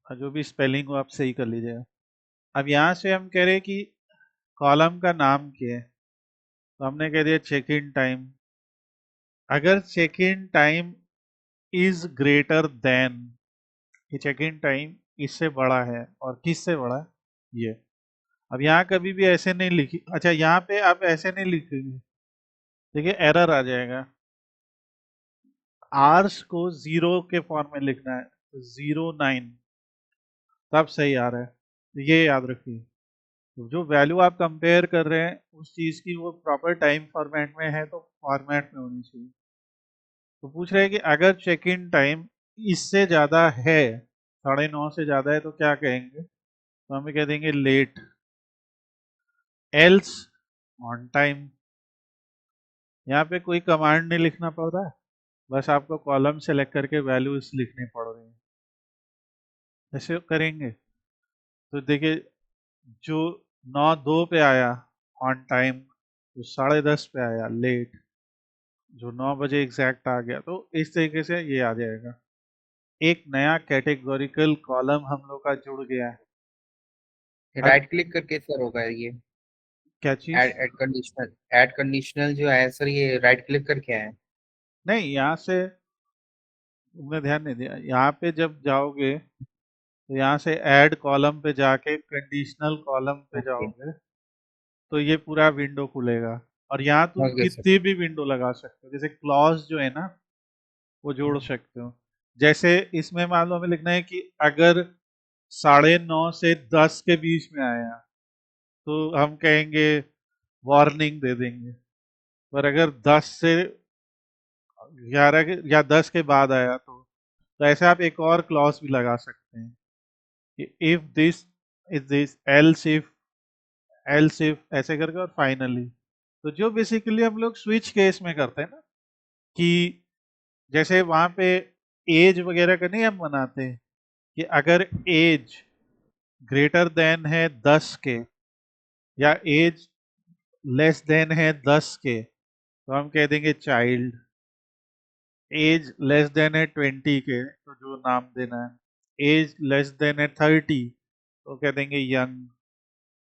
जो भी स्पेलिंग हो आप सही कर लीजिएगा। अब यहाँ से हम कह रहे हैं कि कॉलम का नाम क्या है, तो हमने कह दिया चेक इन टाइम। अगर check in time is greater than, कि चेक इन टाइम इससे बड़ा है, और किससे बड़ा है, ये। अब यहाँ कभी भी ऐसे नहीं लिखी, अच्छा यहाँ पे आप ऐसे नहीं लिखेंगे, देखिए एरर आ जाएगा। आर्स को जीरो के फॉर्म में लिखना है, तो 09 तब सही आ रहा है, तो ये याद रखिए। तो जो वैल्यू आप कंपेयर कर रहे हैं उस चीज की, वो प्रॉपर टाइम फॉर्मेट में है तो फॉर्मेट में होनी चाहिए। तो पूछ रहे हैं कि अगर चेक इन टाइम इससे ज्यादा है, 9:30 से ज्यादा है, तो क्या कहेंगे, तो हम कह देंगे लेट, एल्स ऑन टाइम। यहाँ पे कोई कमांड नहीं लिखना पड़ रहा है, बस आपको कॉलम सेलेक्ट करके वैल्यूज लिखनी पड़ रही है। ऐसे करेंगे तो देखिए, जो 9:02 पे आया ऑन टाइम, जो 10:30 पे आया लेट, जो 9 बजे एग्जैक्ट आ गया, तो इस तरीके से ये आ जाएगा। एक नया कैटेगोरिकल कॉलम हम लोग का जुड़ गया है। अब राइट क्लिक करके सर होगा ये? क्या चीज, ऐड कंडीशनल जो है सर, ये राइट क्लिक करके है? नहीं यहाँ से तुमने ध्यान नहीं दिया, यहाँ पे जब जाओगे तो यहाँ से ऐड कॉलम पे जाके कंडीशनल कॉलम पे ओके। जाओगे, तो ये पूरा विंडो खुलेगा। और यहाँ तुम ओके सर। कितनी भी विंडो लगा सकते हो, जैसे क्लॉज जो है ना, वो जोड़ सकते हो। जैसे इसमें मान लो हमें लिखना है कि अगर 9:30 से 10 के बीच में आया, तो हम कहेंगे वार्निंग दे देंगे। पर अगर 10 से 11 या 10 के बाद आया, तो ऐसे आप एक और क्लॉज भी लगा सकते हैं कि if this is this, else if, ऐसे करके, और फाइनली। तो जो बेसिकली हम लोग स्विच केस में करते हैं ना, कि जैसे वहां पे एज वगैरह का नहीं हम बनाते हैं, कि अगर एज ग्रेटर देन है 10 के, या एज लेस देन है 10 के, तो हम कह देंगे चाइल्ड। एज लेस देन है 20 के, तो जो नाम देना है। एज लेस देन है 30, तो कह देंगे यंग।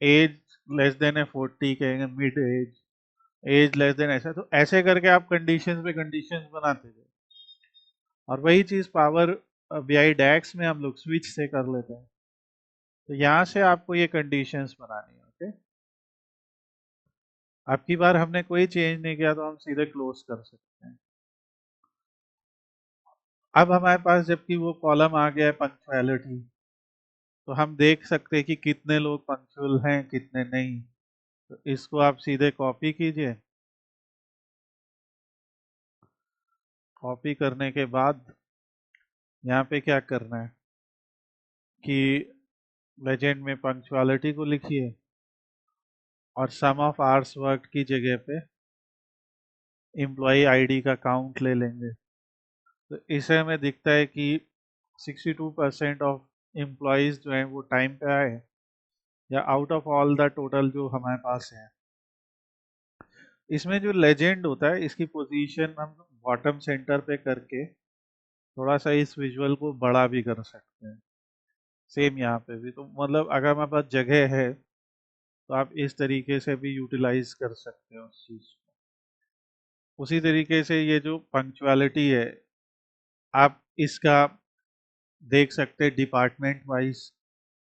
एज लेस देन है 40, कहेंगे mid age. Age less than ऐसा, तो ऐसे करके आप कंडीशंस पे कंडीशंस बनाते थे। और वही चीज पावर बीआई डैक्स में हम लोग स्विच से कर लेते हैं। तो यहाँ से आपको ये कंडीशंस बनानी है, ओके। अब की बार हमने कोई चेंज नहीं किया, तो हम सीधे क्लोज कर सकते हैं। अब हमारे पास जबकि वो कॉलम आ गया है पंक्चुअलिटी, तो हम देख सकते हैं कि कितने लोग पंक्चुअल हैं कितने नहीं। तो इसको आप सीधे कॉपी कीजिए। कॉपी करने के बाद यहाँ पे क्या करना है कि लेजेंड में पंक्चुअलिटी को लिखिए, और सम ऑफ आवर्स वर्क की जगह पे एम्प्लॉय आईडी का काउंट ले लेंगे। तो इसे हमें दिखता है कि 62% ऑफ एम्प्लॉयज जो हैं वो टाइम पे आए, या out of all the total जो हमारे पास है। इसमें जो लेजेंड होता है, इसकी पोजीशन हम बॉटम सेंटर पे करके थोड़ा सा इस विजुअल को बड़ा भी कर सकते हैं। सेम यहाँ पे भी, तो मतलब अगर हमारे पास जगह है, तो आप इस तरीके से भी यूटिलाइज कर सकते हो उस चीज को। उसी तरीके से ये जो पंक्चुअलिटी है, आप इसका देख सकते हैं डिपार्टमेंट वाइज।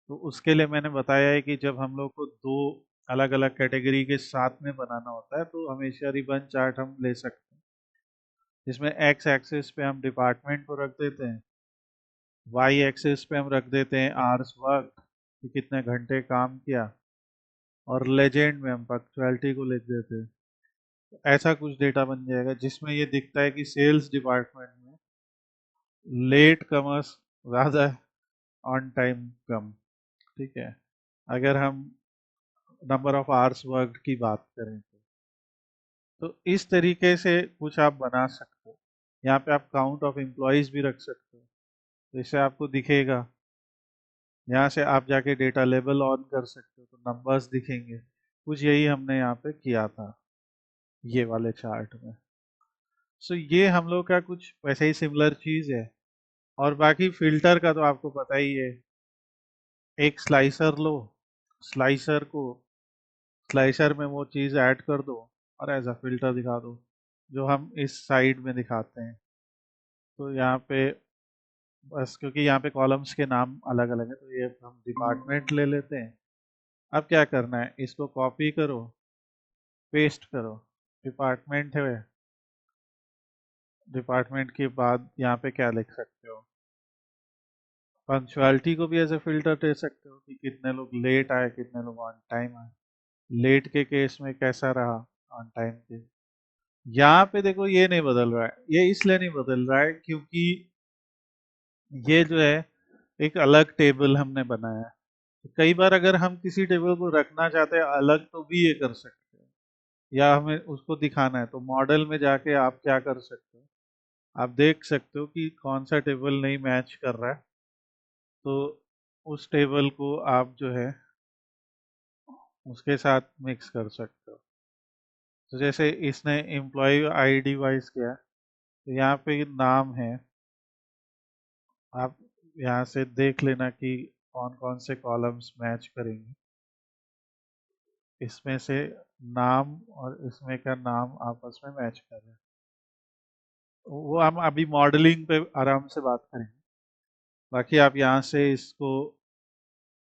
तो उसके लिए मैंने बताया है कि जब हम लोग को दो अलग अलग कैटेगरी के साथ में बनाना होता है तो हमेशा रिबन चार्ट हम ले सकते हैं, जिसमें एक्स एक्सिस पे हम डिपार्टमेंट को रख देते हैं, वाई एक्सिस पे हम रख देते हैं आवर्स वर्क कि कितने घंटे काम किया, और लेजेंड में हम पंक्चुअलिटी को लिख देते हैं। तो ऐसा कुछ डेटा बन जाएगा जिसमें ये दिखता है कि सेल्स डिपार्टमेंट में लेट कमर्स ज़्यादा ऑन टाइम कम। ठीक है, अगर हम नंबर ऑफ आवर्स वर्क की बात करें तो इस तरीके से कुछ आप बना सकते हो। यहाँ पे आप काउंट ऑफ एम्प्लॉयज भी रख सकते हो, जैसे आपको दिखेगा। यहाँ से आप जाके डेटा लेबल ऑन कर सकते हो तो नंबर्स दिखेंगे। कुछ यही हमने यहाँ पे किया था ये वाले चार्ट में। सो ये हम लोग का कुछ वैसे ही सिमिलर चीज है। और बाकी फिल्टर का तो आपको पता ही है। एक स्लाइसर लो, स्लाइसर को स्लाइसर में वो चीज ऐड कर दो और एज अ फिल्टर दिखा दो, जो हम इस साइड में दिखाते हैं। तो यहाँ पे बस क्योंकि यहाँ पे कॉलम्स के नाम अलग अलग है तो ये हम डिपार्टमेंट ले लेते हैं। अब क्या करना है, इसको कॉपी करो, पेस्ट करो, डिपार्टमेंट है, डिपार्टमेंट के बाद यहाँ पे क्या लिख सकते हो, पंक्चुअलिटी को भी एज ए फिल्टर दे सकते हो कि कितने लोग लेट आए, कितने लोग ऑन टाइम आए, लेट के केस में कैसा रहा, ऑन टाइम के। यहाँ पे देखो ये नहीं बदल रहा है, ये इसलिए नहीं बदल रहा है क्योंकि ये जो है एक अलग टेबल हमने बनाया है। तो कई बार अगर हम किसी टेबल को रखना चाहते हैं अलग तो भी ये कर सकते हैं, या हमें उसको दिखाना है तो मॉडल में जाके आप क्या कर सकते हो, आप देख सकते हो कि कौन सा टेबल नहीं मैच कर रहा है, तो उस टेबल को आप जो है उसके साथ मिक्स कर सकते हो। तो जैसे इसने एम्प्लॉय आईडी वाइज किया, तो यहाँ पे नाम है, आप यहाँ से देख लेना कि कौन कौन से कॉलम्स मैच करेंगे। इसमें से नाम और इसमें का नाम आपस में मैच कर रहे हैं। वो हम अभी मॉडलिंग पे आराम से बात करेंगे। बाकी आप यहाँ से इसको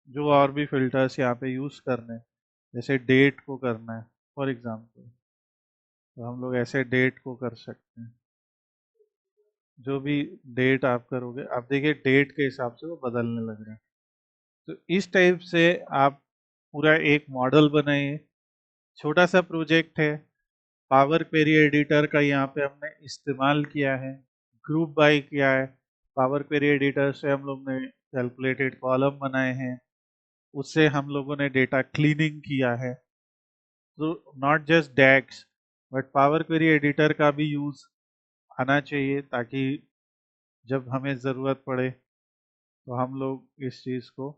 जो और भी फिल्टर्स यहाँ पे यूज़ करने हैं, जैसे डेट को करना है फॉर एग्जांपल, तो हम लोग ऐसे डेट को कर सकते हैं। जो भी डेट आप करोगे, आप देखिए डेट के हिसाब से वो बदलने लग रहा है। तो इस टाइप से आप पूरा एक मॉडल बनाइए। छोटा सा प्रोजेक्ट है, पावर क्वेरी एडिटर का यहाँ पे हमने इस्तेमाल किया है, ग्रुप बाय किया है। पावर क्वेरी एडिटर से हम लोग ने कैलकुलेटेड कॉलम बनाए हैं, उससे हम लोगों ने डेटा क्लीनिंग किया है। तो not just DAX but power query editor का भी यूज़ आना चाहिए, ताकि जब हमें ज़रूरत पड़े तो हम लोग इस चीज़ को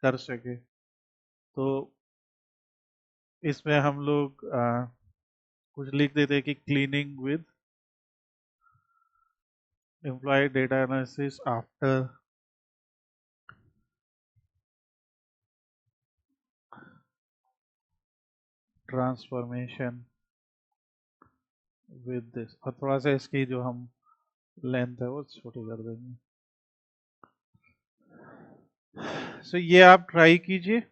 कर सके। तो इसमें हम लोग कुछ लिख देते हैं कि cleaning with employ data analysis after transformation with this, और थोड़ा सा इसकी जो हम लेंथ है वो छोटी कर देंगे। सो ये आप ट्राई कीजिए,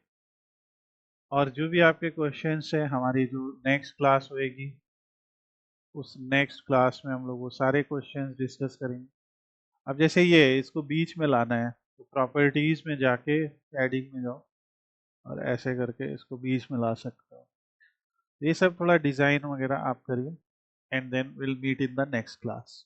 और जो भी आपके क्वेश्चंस हैं हमारी जो नेक्स्ट क्लास होएगी उस नेक्स्ट क्लास में हम लोग वो सारे क्वेश्चंस डिस्कस करेंगे। अब जैसे ये इसको बीच में लाना है तो प्रॉपर्टीज में जाके एडिंग में जाओ और ऐसे करके इसको बीच में ला सकते हो। ये सब थोड़ा डिज़ाइन वगैरह आप करिए, and then will meet in the next class.